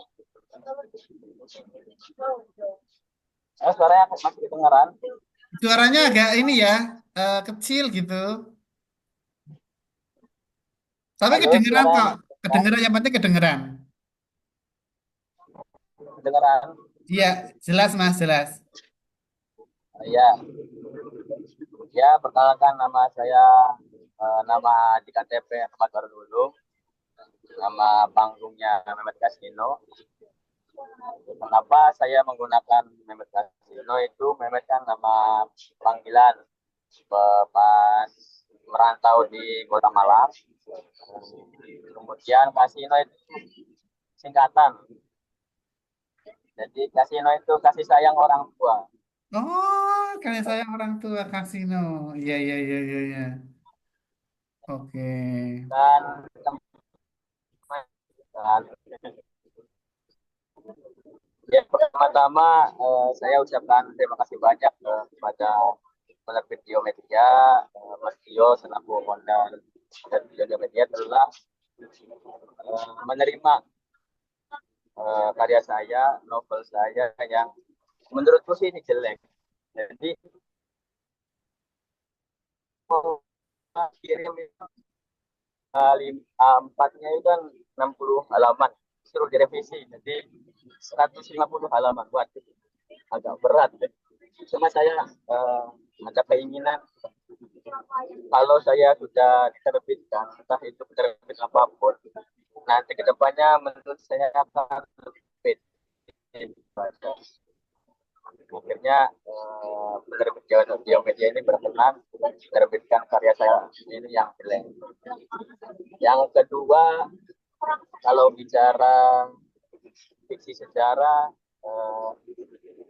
Suaranya masih kedengeran. Suaranya agak ini ya, kecil gitu. Tapi Halo, kedengeran suaranya kok. masih kedengeran. Kedengeran, yang penting kedengeran. Kedengeran. Iya, jelas Mas, jelas. Ya, ya perkenalkan nama saya, nama di KTP Ahmad Baru dulu, nama panggungnya Mehmet Kasino. Kenapa saya menggunakan Mehmet Kasino itu? Mehmet kan nama panggilan pas merantau di Kota Malang. Kemudian Kasino itu singkatan. Jadi Kasino itu kasih sayang orang tua. Oh, kayak saya orang tua kasino. Iya, iya, iya, iya, iya. Oke. Dan dan ya, pertama-tama saya ucapkan terima kasih banyak kepada Video Media, Mas Tio selaku founder dan Video Media telah menerima karya saya, novel saya yang menurutku sih ini jelek. Jadi mau kirim itu A4-nya itu kan 60 halaman, suruh direvisi jadi 150 halaman. Waduh, agak berat. Cuma saya ada keinginan kalau saya sudah diterbitkan, entah itu terbit apapun, nanti kedepannya menurut saya akan lebih baik. Akhirnya penerbit Geomedia ini berkenan menerbitkan karya saya ini yang jelek. Yang kedua, kalau bicara fiksi sejarah,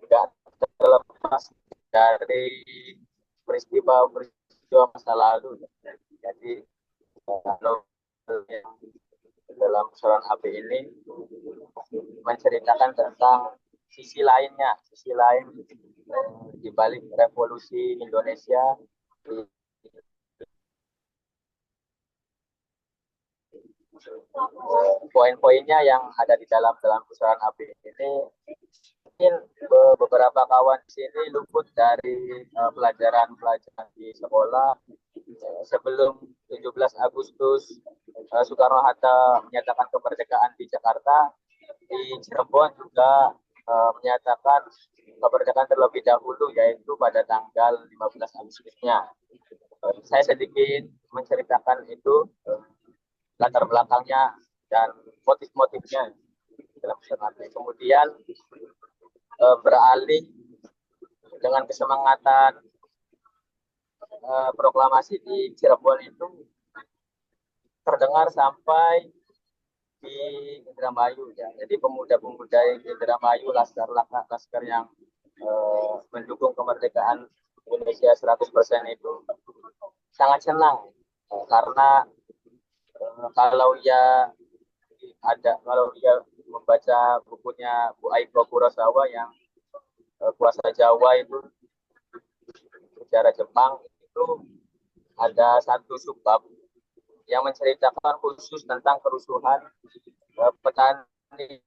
tidak terlepas dari peristiwa masa lalu. Jadi kalau yang dalam Pusaran AB ini menceritakan tentang sisi lain di balik revolusi Indonesia. Poin-poinnya yang ada di dalam Pusaran AB ini mungkin beberapa kawan di sini luput dari pelajaran di sekolah. Sebelum 17 Agustus Soekarno-Hatta menyatakan kemerdekaan di Jakarta, di Cirebon juga menyatakan kemerdekaan terlebih dahulu, yaitu pada tanggal 15 Agustusnya. Saya sedikit menceritakan itu, latar belakangnya dan motif-motifnya dalam Pusaran AB. Kemudian beralih dengan kesemangatan proklamasi di Cirebon itu terdengar sampai di Indramayu ya. Jadi pemuda-pemuda Indramayu, laskar yang mendukung kemerdekaan Indonesia 100% itu sangat senang karena kalau ia membaca bukunya Bu Aiko Kurosawa yang Kuasa Jawa itu, sejarah Jepang, itu ada satu subbab yang menceritakan khusus tentang kerusuhan petani,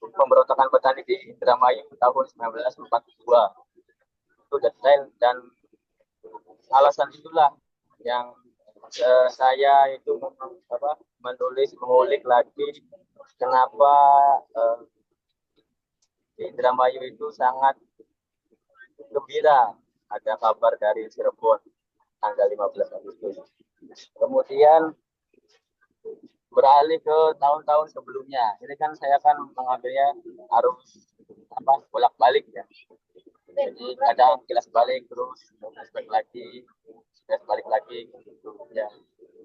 pemberontakan petani di Indramayu tahun 1942. Itu detail, dan alasan itulah yang saya itu mengulik lagi kenapa di Indramayu itu sangat gembira ada kabar dari Cirebon tanggal 15 Agustus. Kemudian beralih ke tahun-tahun sebelumnya. Ini kan saya mengambilnya arus bolak-balik ya. Jadi kadang kilas balik terus flashback lagi, kilas balik lagi gitu ya.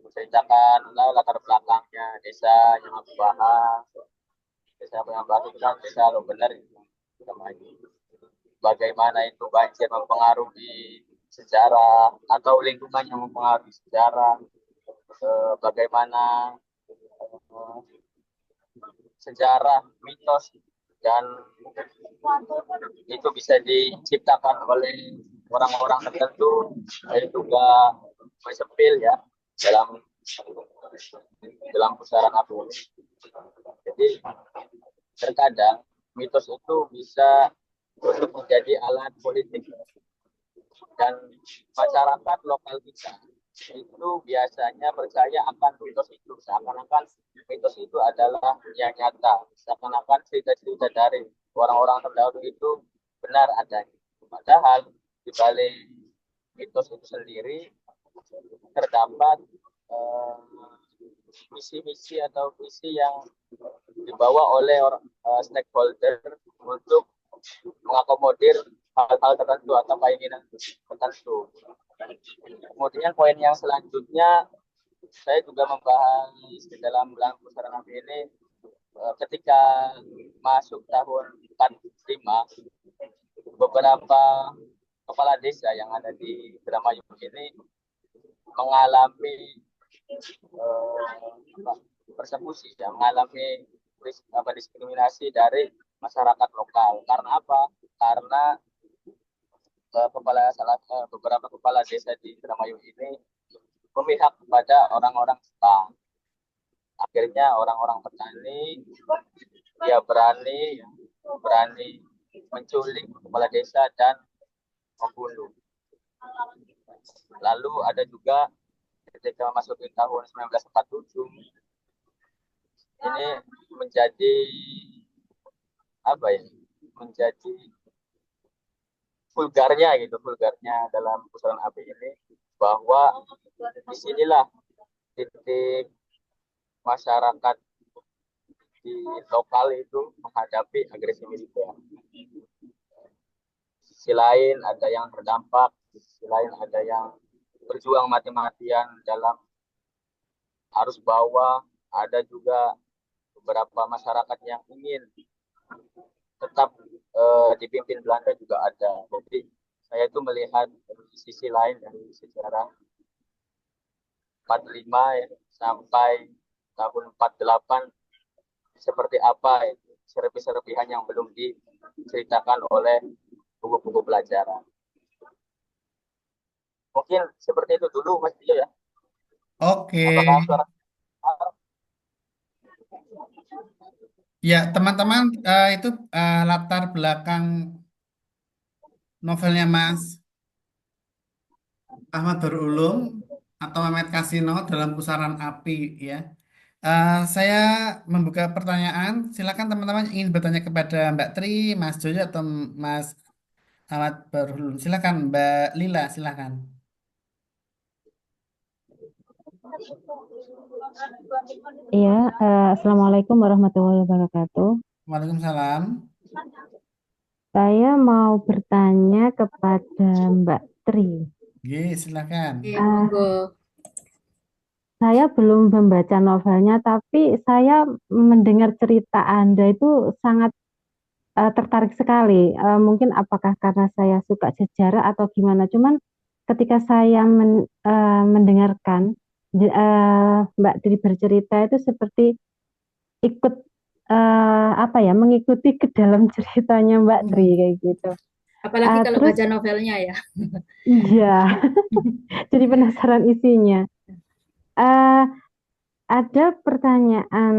Menceritakan latar belakangnya desa yang aku bahas. Desa yang bahas itu kan desa lo benar bagaimana itu banjir mempengaruhi sejarah atau lingkungan yang mempengaruhi sejarah, bagaimana sejarah, mitos, dan itu bisa diciptakan oleh orang-orang tertentu, itu juga mesepil ya dalam pusaran aku. Jadi terkadang mitos itu bisa untuk menjadi alat politik, dan masyarakat lokal kita itu biasanya percaya akan mitos itu, seakan-akan mitos itu adalah yang nyata, seakan-akan cerita-cerita dari orang-orang terdahulu itu benar adanya. Padahal di balik mitos itu sendiri terdapat misi-misi atau visi yang dibawa oleh stakeholder untuk mengakomodir hal-hal tertentu atau keinginan tertentu. Kemudian poin yang selanjutnya, saya juga membahas di dalam pusaran AB ini ketika masuk tahun 45, beberapa kepala desa yang ada di Indramayu ini mengalami persekusi, mengalami diskriminasi dari masyarakat lokal. Karena apa? Karena beberapa kepala desa di Indramayu ini memihak kepada orang-orang Jepang. Akhirnya orang-orang petani dia berani menculik kepala desa dan membunuh. Lalu ada juga ketika memasuki tahun 1947 ini menjadi apa ya? Menjadi vulgarnya dalam pusaran api ini, bahwa disinilah titik masyarakat di lokal itu menghadapi agresi militer. Sisi lain ada yang terdampak, sisi lain ada yang berjuang mati-matian dalam arus bawah, ada juga beberapa masyarakat yang ingin tetap dipimpin Belanda juga ada. Jadi saya itu melihat sisi lain dari sejarah 45 ya, sampai tahun 48 seperti apa itu serpihan yang belum diceritakan oleh buku-buku pelajaran. Mungkin seperti itu dulu Mas Tio ya. Oke. Apakah suara Ya, teman-teman, itu latar belakang novelnya Mas Ahmad Darulum atau Mehmet Kasino dalam Pusaran Api ya. Saya membuka pertanyaan. Silakan teman-teman ingin bertanya kepada Mbak Tri, Mas Joyo atau Mas Ahmad Darulum. Silakan Mbak Lila, silakan. Iya, Assalamualaikum warahmatullahi wabarakatuh. Waalaikumsalam. Saya mau bertanya kepada Mbak Tri. Oke, silakan. Oke, monggo. Saya belum membaca novelnya, tapi saya mendengar cerita Anda itu sangat tertarik sekali. Mungkin apakah karena saya suka sejarah atau gimana? Cuman ketika saya mendengarkan Mbak Tri bercerita itu seperti ikut apa ya, mengikuti ke dalam ceritanya Mbak Tri kayak gitu. Apalagi kalau Terus baca novelnya ya. iya, jadi penasaran isinya. Eh, ada pertanyaan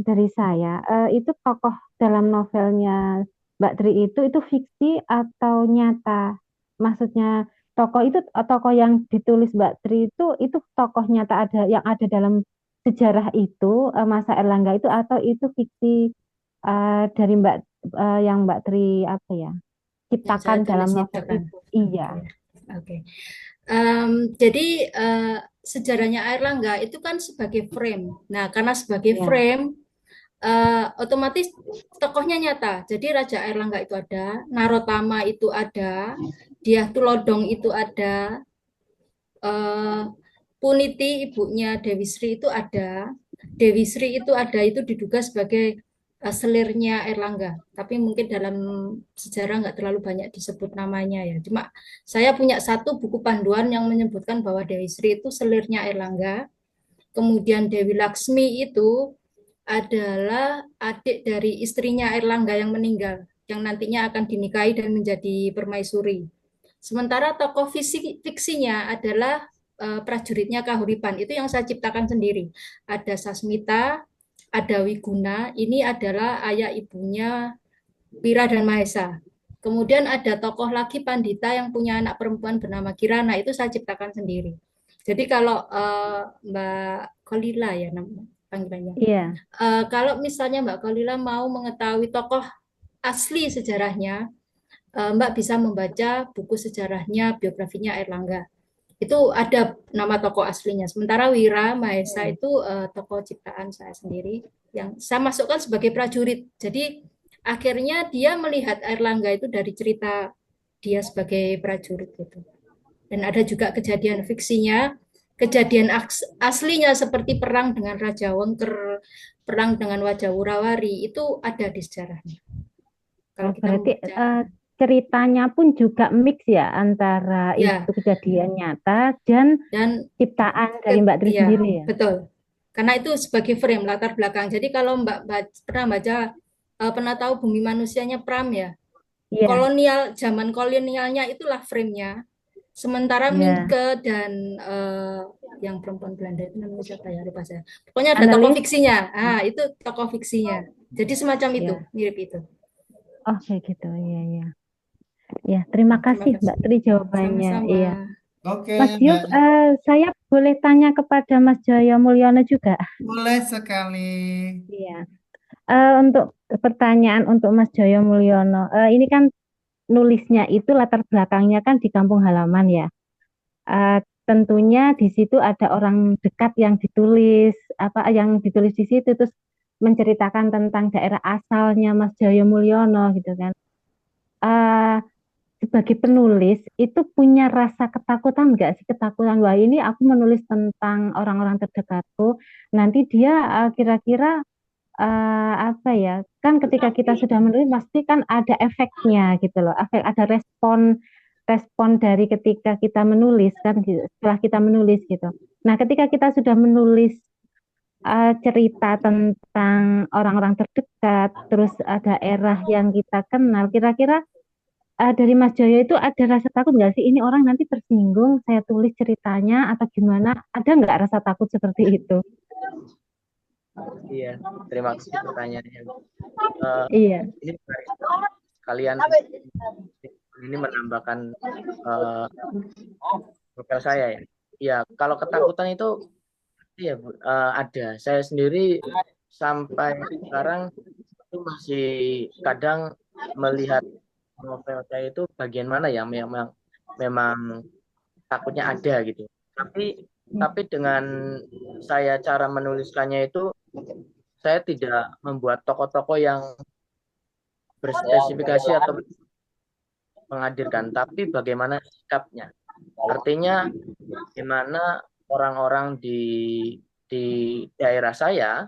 dari saya. Itu tokoh dalam novelnya Mbak Tri itu fiksi atau nyata? Maksudnya tokoh yang ditulis Mbak Tri itu tokoh nyata yang ada dalam sejarah itu, masa Erlangga itu, atau itu fiksi dari yang Mbak Tri apa ya, Yang saya ciptakan dalam tulis itu novel kan. itu? Iya. Oke. Jadi sejarahnya Airlangga itu kan sebagai frame. Nah, karena sebagai Iya. frame, otomatis tokohnya nyata. Jadi Raja Airlangga itu ada, Narotama itu ada, Dyah Tulodong itu ada, Puniti ibunya Dewi Sri itu ada. Dewi Sri itu ada, itu diduga sebagai selirnya Erlangga. Tapi mungkin dalam sejarah nggak terlalu banyak disebut namanya ya. Cuma saya punya satu buku panduan yang menyebutkan bahwa Dewi Sri itu selirnya Erlangga. Kemudian Dewi Laksmi itu adalah adik dari istrinya Erlangga yang meninggal, yang nantinya akan dinikahi dan menjadi permaisuri. Sementara tokoh fiksinya adalah prajuritnya Kahuripan, itu yang saya ciptakan sendiri. Ada Sasmita, ada Wiguna, ini adalah ayah ibunya Wira dan Mahesa. Kemudian ada tokoh lagi Pandita yang punya anak perempuan bernama Kirana, itu saya ciptakan sendiri. Jadi kalau Mbak Kolila ya namanya panggilannya. Iya. Kalau misalnya Mbak Kolila mau mengetahui tokoh asli sejarahnya, Mbak bisa membaca buku sejarahnya, biografinya Airlangga. Itu ada nama tokoh aslinya. Sementara Wira Mahesa itu tokoh ciptaan saya sendiri yang saya masukkan sebagai prajurit. Jadi akhirnya dia melihat Airlangga itu dari cerita dia sebagai prajurit gitu. Dan ada juga kejadian fiksinya, kejadian aslinya seperti perang dengan Raja Wengker, perang dengan Wajah Wurawari, itu ada di sejarahnya. Kalau kita Berarti membaca ceritanya pun juga mix ya antara ya, itu kejadian nyata dan dan ciptaan dari Mbak Tri ya, sendiri ya. betul. Karena itu sebagai frame latar belakang. Jadi kalau Mbak pernah baca, pernah tahu Bumi Manusianya Pram ya, Iya, kolonial, zaman kolonialnya itulah frame-nya. Sementara iya. Minke dan yang perempuan Belanda itu namanya siapa ya, lupa saya. Pokoknya ada tokoh Analis. fiksinya. Itu tokoh fiksinya. Jadi semacam itu, Iya. mirip itu. Oh, kayak gitu. Iya, iya. Ya, terima kasih Mbak Tri jawabannya. Sama-sama. Iya. Oke, Mas Yus, Mbak. saya boleh tanya kepada Mas Jaya Mulyono juga? Boleh sekali. Iya. Untuk pertanyaan untuk Mas Jaya Mulyono, ini kan nulisnya itu latar belakangnya kan di kampung halaman ya. Tentunya di situ ada orang dekat yang ditulis, apa yang ditulis di situ terus menceritakan tentang daerah asalnya Mas Jaya Mulyono gitu kan. Eh, Sebagai penulis itu punya rasa ketakutan nggak sih, ketakutan wah ini aku menulis tentang orang-orang terdekatku, nanti dia kira-kira apa ya, kan ketika kita sudah menulis pasti kan ada efeknya gitu loh, efek ada respon respon dari ketika kita menulis kan gitu, setelah kita menulis gitu. Nah, ketika kita sudah menulis cerita tentang orang-orang terdekat, terus daerah yang kita kenal, kira-kira dari Mas Joyo itu ada rasa takut nggak sih? Ini orang nanti tersinggung, saya tulis ceritanya atau gimana? Ada nggak rasa takut seperti itu? Iya, terima kasih pertanyaannya. Eh, Iya. ini menarik. Kalian ini menambahkan eh, novel saya ya. Iya, kalau ketakutan itu iya Bu, ada. Saya sendiri sampai sekarang itu masih kadang melihat novel saya itu bagian mana yang memang takutnya ada gitu. Tapi dengan saya cara menuliskannya itu saya tidak membuat tokoh-tokoh yang berspesifikasi atau menghadirkan, tapi bagaimana sikapnya. Artinya gimana orang-orang di daerah saya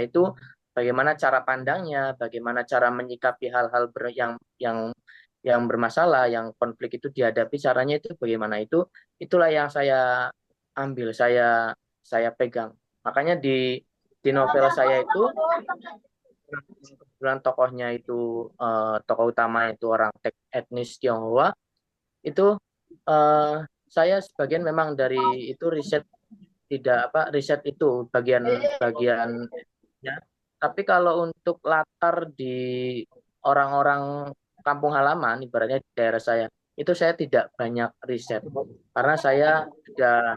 itu bagaimana cara pandangnya, bagaimana cara menyikapi hal-hal yang bermasalah, yang konflik itu dihadapi, caranya itu bagaimana itulah yang saya ambil, saya pegang. Makanya di novel saya itu kebetulan tokohnya itu tokoh utama itu orang etnis Tionghoa itu eh, saya sebagian memang dari itu riset tidak apa riset itu bagiannya. Tapi kalau untuk latar di orang-orang kampung halaman, ibaratnya di daerah saya, itu saya tidak banyak riset karena saya sudah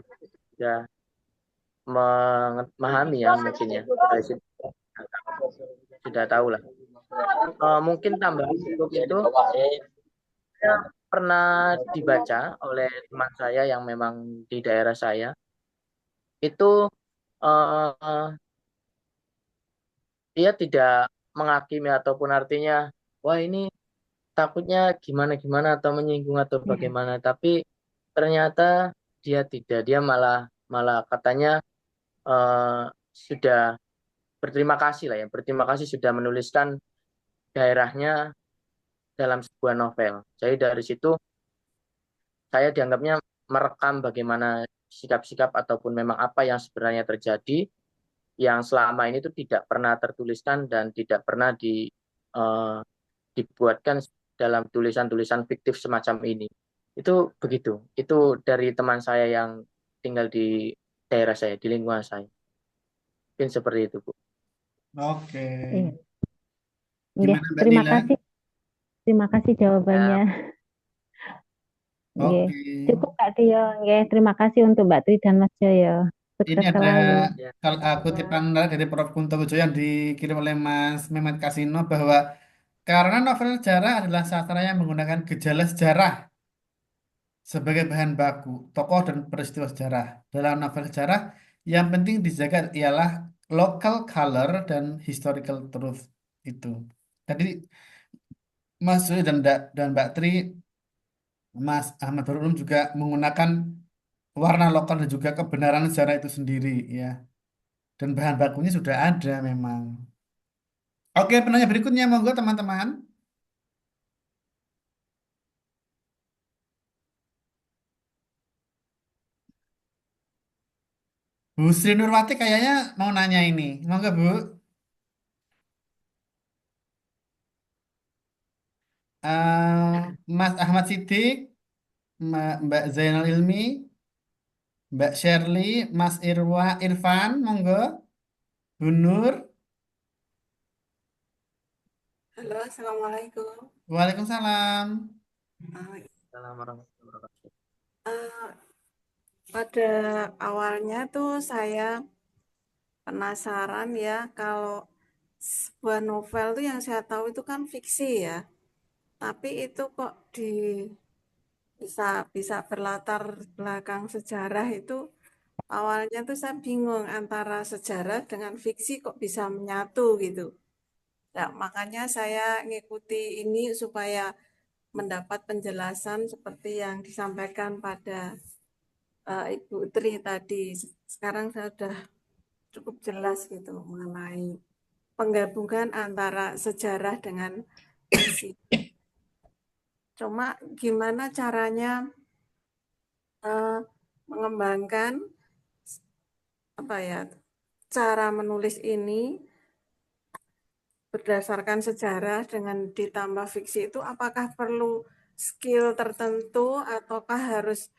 memahami ya mungkin ya dari situ sudah tahu lah. Mungkin tambahan untuk itu saya pernah dibaca oleh teman saya yang memang di daerah saya itu eh, dia tidak menghakimi ataupun artinya wah ini takutnya gimana gimana atau menyinggung atau bagaimana tapi ternyata dia tidak dia malah malah katanya eh, sudah berterima kasih lah ya berterima kasih sudah menuliskan daerahnya dalam sebuah novel jadi dari situ saya dianggapnya merekam bagaimana sikap-sikap ataupun memang apa yang sebenarnya terjadi yang selama ini itu tidak pernah tertuliskan dan tidak pernah eh, dibuatkan dalam tulisan-tulisan fiktif semacam ini. Itu begitu. Itu dari teman saya yang tinggal di daerah saya, di lingkungan saya. Mungkin seperti itu, Bu. Oke. Iya. Nggih, Gimana Mbak Dila? terima kasih jawabannya. Ya, Nggih, Oke. cukup Kak Tio. Nggih, terima kasih untuk Mbak Tri dan Mas Jaya. Ini Sukses ada selalu. ya. kalau kutipan dari Prof. Kunto Wijoyo yang dikirim oleh Mas Mehmet Kasino bahwa karena novel sejarah adalah sastra yang menggunakan gejala sejarah sebagai bahan baku, tokoh dan peristiwa sejarah. Dalam novel sejarah, yang penting dijaga ialah local color dan historical truth itu. Tadi Mas Suri dan Mbak Tri, Mas Ahmad Barum juga menggunakan warna lokal dan juga kebenaran sejarah itu sendiri ya. Dan bahan bakunya sudah ada memang. Oke, penanya berikutnya monggo teman-teman. Bu Sri Nurwati kayaknya mau nanya ini. Monggo Bu. Mas Ahmad Siddiq, Mbak Zainal Ilmi, Mbak Shirley, Mas Irfan, monggo. Bu Nur. Halo, Assalamualaikum. Waalaikumsalam. Eh, Assalamualaikum warahmatullahi wabarakatuh. pada awalnya tuh saya penasaran ya kalau sebuah novel tuh yang saya tahu itu kan fiksi ya. Tapi itu kok bisa bisa berlatar belakang sejarah itu awalnya tuh saya bingung antara sejarah dengan fiksi kok bisa menyatu gitu. Ya, makanya saya ngikuti ini supaya mendapat penjelasan seperti yang disampaikan pada Ibu Tri tadi. Sekarang saya sudah cukup jelas gitu mengenai penggabungan antara sejarah dengan fiksi. Cuma gimana caranya eh, mengembangkan apa ya cara menulis ini berdasarkan sejarah dengan ditambah fiksi itu apakah perlu skill tertentu ataukah harus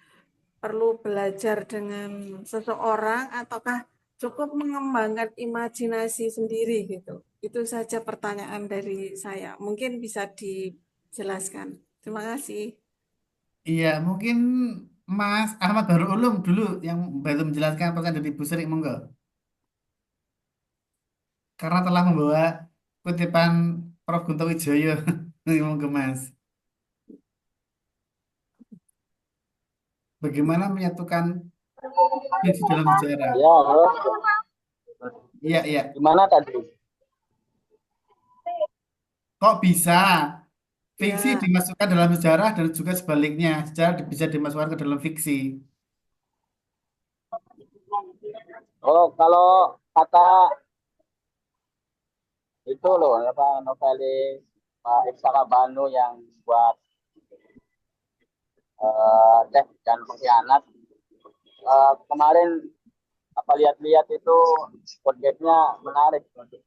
perlu belajar dengan seseorang ataukah cukup mengembangkan imajinasi sendiri gitu. Itu saja pertanyaan dari saya. Mungkin bisa dijelaskan. Terima kasih. Iya, mungkin Mas Ahmad Baru Ulum dulu yang bantu menjelaskan pertanyaan dari Bu Sri, monggo. Karena telah membawa kutipan Prof. Guntur Wijoyo. Monggo Mas. Bagaimana menyatukan fiksi dalam sejarah? Ya, halo. Iya, iya. Gimana tadi? Kok bisa fiksi Ya, dimasukkan dalam sejarah dan juga sebaliknya, sejarah bisa dimasukkan ke dalam fiksi? Oh, kalau kata itu loh, apa novelis Pak Irsala Banu yang buat Teh dan Pengkhianat, kemarin apa lihat-lihat itu podcastnya menarik untuk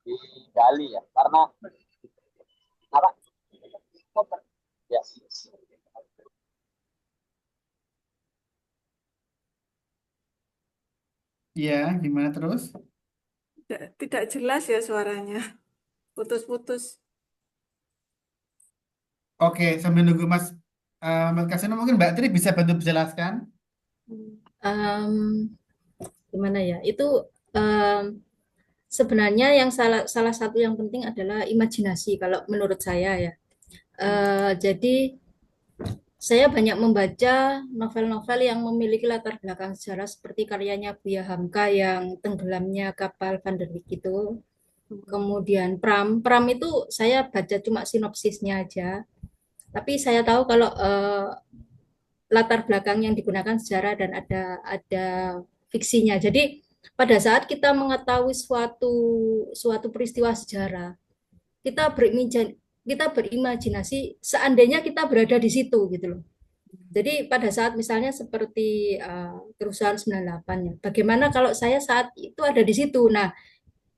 digali ya, karena apa? Ya, Iya, gimana terus? tidak jelas ya suaranya. Putus-putus. Oke, sambil nunggu Mas Kasino, mungkin Mbak Tri bisa bantu menjelaskan? Em, Gimana ya? Itu sebenarnya yang salah salah satu yang penting adalah imajinasi kalau menurut saya ya. Jadi saya banyak membaca novel-novel yang memiliki latar belakang sejarah seperti karyanya Buya Hamka yang tenggelamnya kapal Van der Wijk itu. Kemudian Pram, Pram itu saya baca cuma sinopsisnya aja. Tapi saya tahu kalau latar belakang yang digunakan sejarah dan ada fiksinya. Jadi pada saat kita mengetahui suatu suatu peristiwa sejarah, kita berimajinasi seandainya kita berada di situ gitu loh. Jadi pada saat misalnya seperti kerusuhan 98 ya, bagaimana kalau saya saat itu ada di situ. Nah,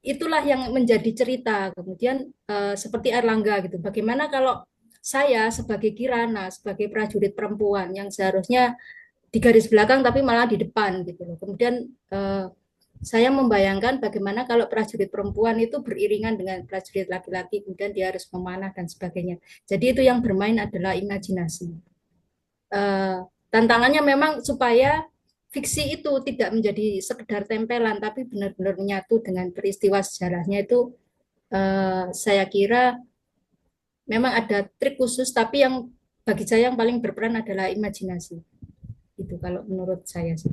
itulah yang menjadi cerita. Kemudian seperti Erlangga gitu. Bagaimana kalau saya sebagai Kirana, sebagai prajurit perempuan yang seharusnya di garis belakang tapi malah di depan gitu loh. Kemudian saya membayangkan bagaimana kalau prajurit perempuan itu beriringan dengan prajurit laki-laki, kemudian dia harus memanah dan sebagainya. Jadi itu yang bermain adalah imajinasi. Eh, Tantangannya memang supaya fiksi itu tidak menjadi sekedar tempelan, tapi benar-benar menyatu dengan peristiwa sejarahnya itu saya kira memang ada trik khusus, tapi yang bagi saya yang paling berperan adalah imajinasi. Itu kalau menurut saya sih.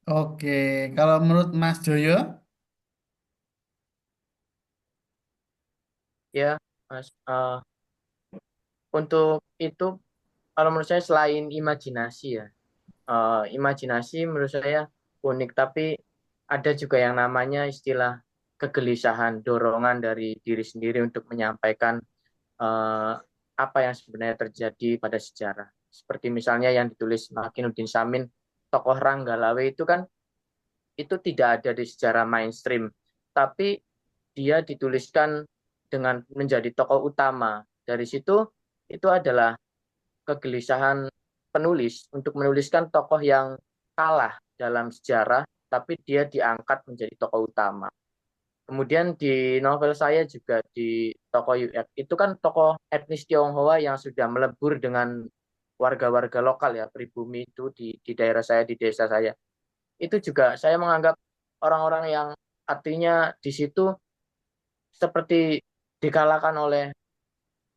Oke, kalau menurut Mas Joyo, Ya, Mas. Untuk itu, kalau menurut saya selain imajinasi ya, imajinasi menurut saya unik, tapi ada juga yang namanya istilah kegelisahan, dorongan dari diri sendiri untuk menyampaikan eh, apa yang sebenarnya terjadi pada sejarah. Seperti misalnya yang ditulis Makinuddin Samin, tokoh Ranggalawe itu kan itu tidak ada di sejarah mainstream, tapi dia dituliskan dengan menjadi tokoh utama. Dari situ itu adalah kegelisahan penulis untuk menuliskan tokoh yang kalah dalam sejarah, tapi dia diangkat menjadi tokoh utama. Kemudian di novel saya juga di tokoh UF, itu kan tokoh etnis Tionghoa yang sudah melebur dengan warga-warga lokal ya, pribumi itu di daerah saya, di desa saya. Itu juga saya menganggap orang-orang yang artinya di situ seperti dikalahkan oleh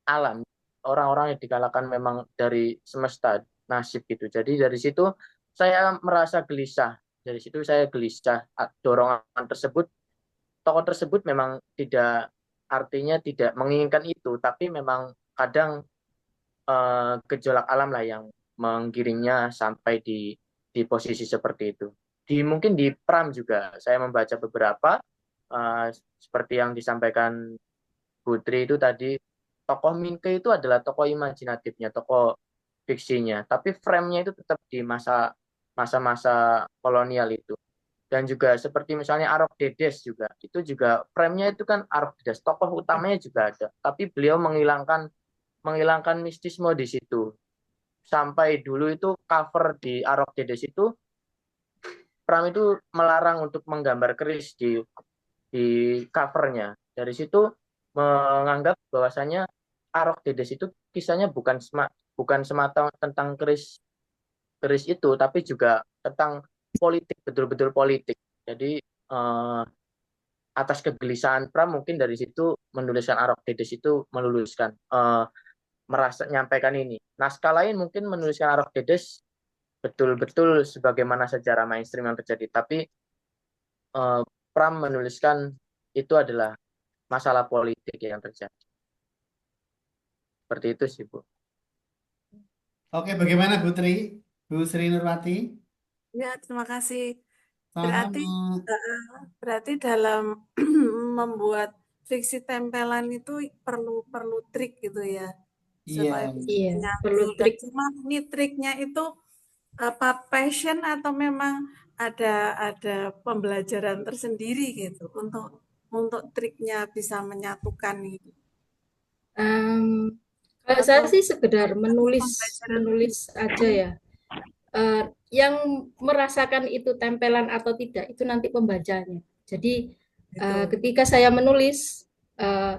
alam, orang-orang yang dikalahkan memang dari semesta, nasib gitu. Jadi dari situ saya merasa gelisah. Dari situ saya gelisah. Dorongan tersebut, tokoh tersebut memang tidak, artinya tidak menginginkan itu, tapi memang kadang gejolak alam lah yang menggiringnya sampai di posisi seperti itu. Mungkin di Pram juga saya membaca beberapa eh, seperti yang disampaikan Putri itu tadi, tokoh Minke itu adalah tokoh imajinatifnya, tokoh fiksinya, tapi frame-nya itu tetap di masa-masa kolonial itu. Dan juga seperti misalnya Arok Dedes juga, itu juga frame-nya itu kan Arok Dedes, tokoh utamanya juga ada, tapi beliau menghilangkan mistisme di situ. Sampai dulu itu cover di Arok Dedes itu, Pram itu melarang untuk menggambar keris di covernya. Dari situ menganggap bahwasanya Arok Dedes itu kisahnya bukan semata tentang keris keris itu, tapi juga tentang politik, betul-betul politik. Jadi atas kegelisahan Pram mungkin dari situ menuliskan Arok Dedes itu meluluskan merasa menyampaikan ini. Naskah lain mungkin menuliskan Arok Dedes betul-betul sebagaimana sejarah mainstream yang terjadi, tapi eh, Pram menuliskan itu adalah masalah politik yang terjadi. Seperti itu sih, Bu. Oke, bagaimana Bu Tri? Bu Sri Nurwati? Ya, terima kasih. Berarti Sama-sama. berarti dalam membuat fiksi tempelan itu perlu perlu trik gitu ya, supaya Iya. bisa Iya, perlu nyatu. Dan trik. cuma ini triknya itu apa passion atau memang ada pembelajaran tersendiri gitu untuk triknya bisa menyatukan gitu. Kalau saya Atau sih sekedar ada menulis pembelajaran menulis aja ya. Yang merasakan itu tempelan atau tidak itu nanti pembacanya. Jadi gitu. ketika saya menulis,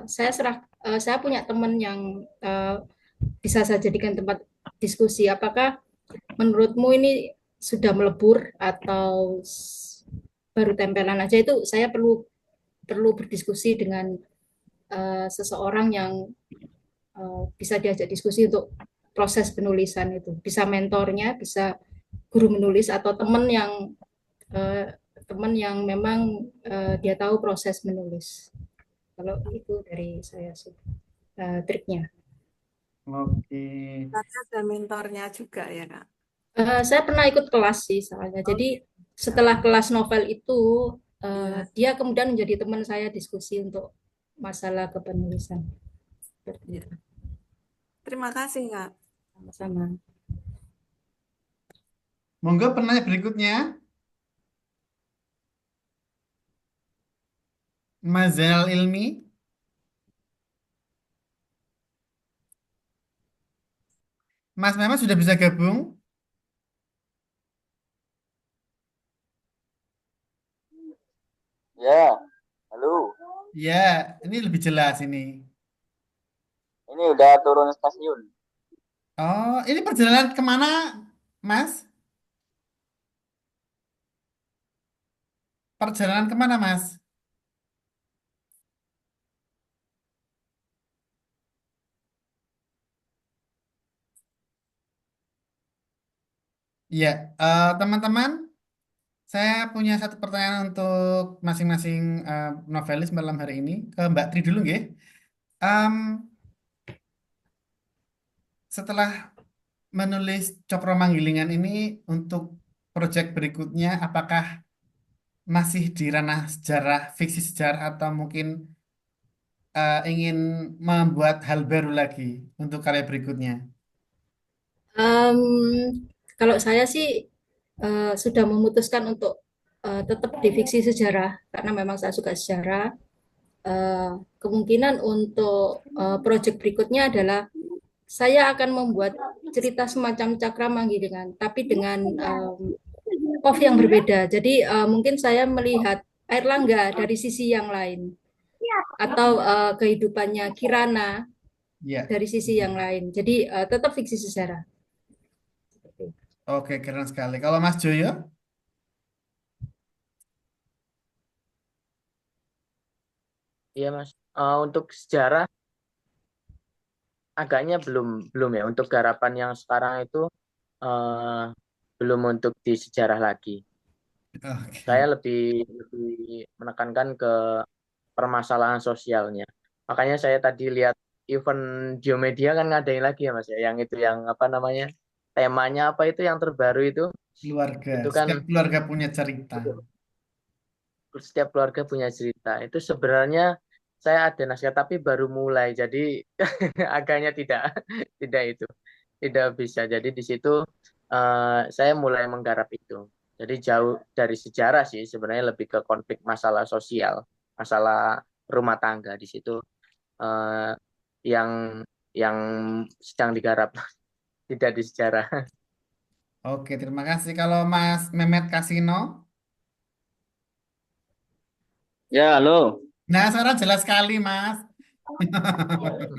saya punya teman yang bisa saya jadikan tempat diskusi. Apakah menurutmu ini sudah melebur atau baru tempelan aja? Itu saya perlu perlu berdiskusi dengan seseorang yang bisa diajak diskusi untuk proses penulisan itu. Bisa mentornya, bisa guru menulis atau uh, teman yang memang dia tahu proses menulis. Kalau itu dari saya sih triknya. Oke. Berarti ada mentornya juga ya Kak. Saya pernah ikut kelas sih soalnya. Oh Jadi gitu. setelah kelas novel itu Ya, dia kemudian menjadi teman saya diskusi untuk masalah kepenulisan. Seperti ya. itu. Terima kasih Kak. Sama-sama. Monggo penanya berikutnya. Mas Zainal Ilmi. Mas Mehmet sudah bisa gabung? Ya, halo. Ya, ini lebih jelas ini. Ini udah turun stasiun. Oh, ini perjalanan kemana, Mas? Perjalanan kemana, Mas? Ya, teman-teman, saya punya satu pertanyaan untuk masing-masing novelis malam hari ini. Ke Mbak Tri dulu, nggih. Em, setelah menulis Cokro Manggilingan ini untuk proyek berikutnya, apakah masih di ranah sejarah, fiksi sejarah, atau mungkin ingin membuat hal baru lagi untuk karya berikutnya? Um, Kalau saya sih sudah memutuskan untuk tetap di fiksi sejarah karena memang saya suka sejarah. Kemungkinan untuk proyek berikutnya adalah saya akan membuat cerita semacam Cakra Manggilingan, tapi dengan yang berbeda. Jadi mungkin saya melihat Airlangga dari sisi yang lain, atau kehidupannya Kirana Ya. dari sisi yang lain. Jadi tetap fiksi sejarah. Oke, keren sekali. Kalau Mas Joyo? Iya Mas. Untuk sejarah agaknya belum belum ya. Untuk garapan yang sekarang itu eh, belum untuk di sejarah lagi. Saya Oke. lebih menekankan ke permasalahan sosialnya. Makanya saya tadi lihat event Geomedia kan ngadain lagi ya Mas ya. Yang itu yang apa namanya? Temanya apa itu yang terbaru Keluarga. itu kan Setiap keluarga punya cerita. setiap keluarga punya cerita. Itu sebenarnya saya ada naskah tapi baru mulai. Jadi agaknya tidak itu. Tidak bisa. Jadi di situ saya mulai menggarap itu. Jadi jauh dari sejarah sih sebenarnya lebih ke konflik masalah sosial, masalah rumah tangga di situ eh, yang yang sedang digarap, tidak di sejarah. Oke, terima kasih. Kalau Mas Mehmet Kasino? Ya, halo. Nah, suara jelas sekali, Mas.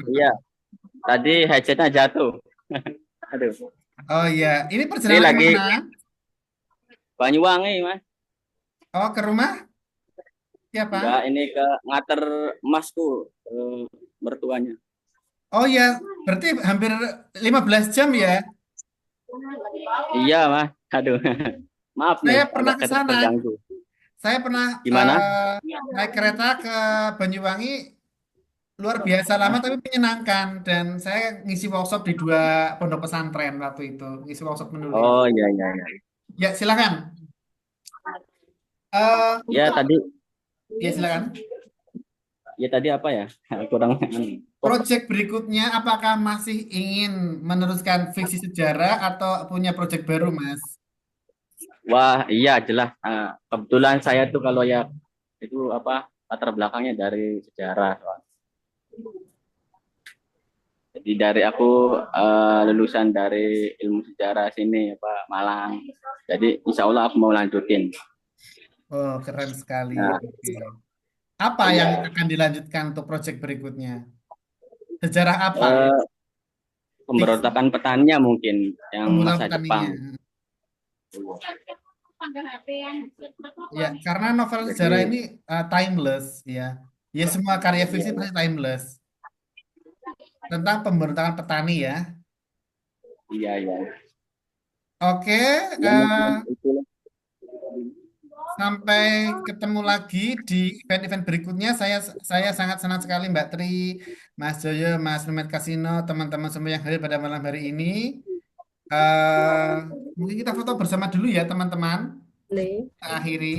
Iya, tadi headsetnya jatuh. Aduh. Oh iya, ini Ini perjalanan lagi kemana? Banyuwangi, Mas. Oh, ke rumah Enggak, siapa? ini ke ngater emasku, mertuanya. Oh iya, berarti hampir 15 jam ya. Iya, Mas. Aduh. Maaf nih, Saya pernah agak ke sana. terganggu. Saya pernah Gimana? naik kereta ke Banyuwangi, luar biasa lama tapi menyenangkan. Dan saya ngisi workshop di dua pondok pesantren waktu itu, ngisi workshop menulis. Oh, iya, iya, iya. Ya, silakan. Ya, Untuk tadi ya silakan. ya tadi apa ya? Kurang kok. Proyek berikutnya, apakah masih ingin meneruskan fiksi sejarah atau punya proyek baru, Mas? Wah, iya jelas. Kebetulan saya tuh kalau ya itu apa latar belakangnya dari sejarah. Jadi dari aku lulusan dari ilmu sejarah sini apa Malang. Jadi insya Allah aku mau lanjutin. Oh, keren sekali. Nah, Oke. Apa yang iya. akan dilanjutkan untuk proyek berikutnya? Sejarah apa? Eh, Fiksi, Pemberontakan petaninya mungkin yang pembuatan masa petaninya. Jepang. Ya, karena novel sejarah Jadi ini timeless, ya. Ya, semua karya iya, fiksi iya, pasti timeless. Tentang pemberontakan petani ya. iya, iya. Oke, Ya mungkin eh, itu. sampai ketemu lagi di event-event berikutnya. Saya sangat senang sekali Mbak Tri, Mas Joyo, Mas Mehmet Kasino, teman-teman semua yang hadir pada malam hari ini. Eh, Mungkin kita foto bersama dulu ya teman-teman. Boleh. Kita akhiri.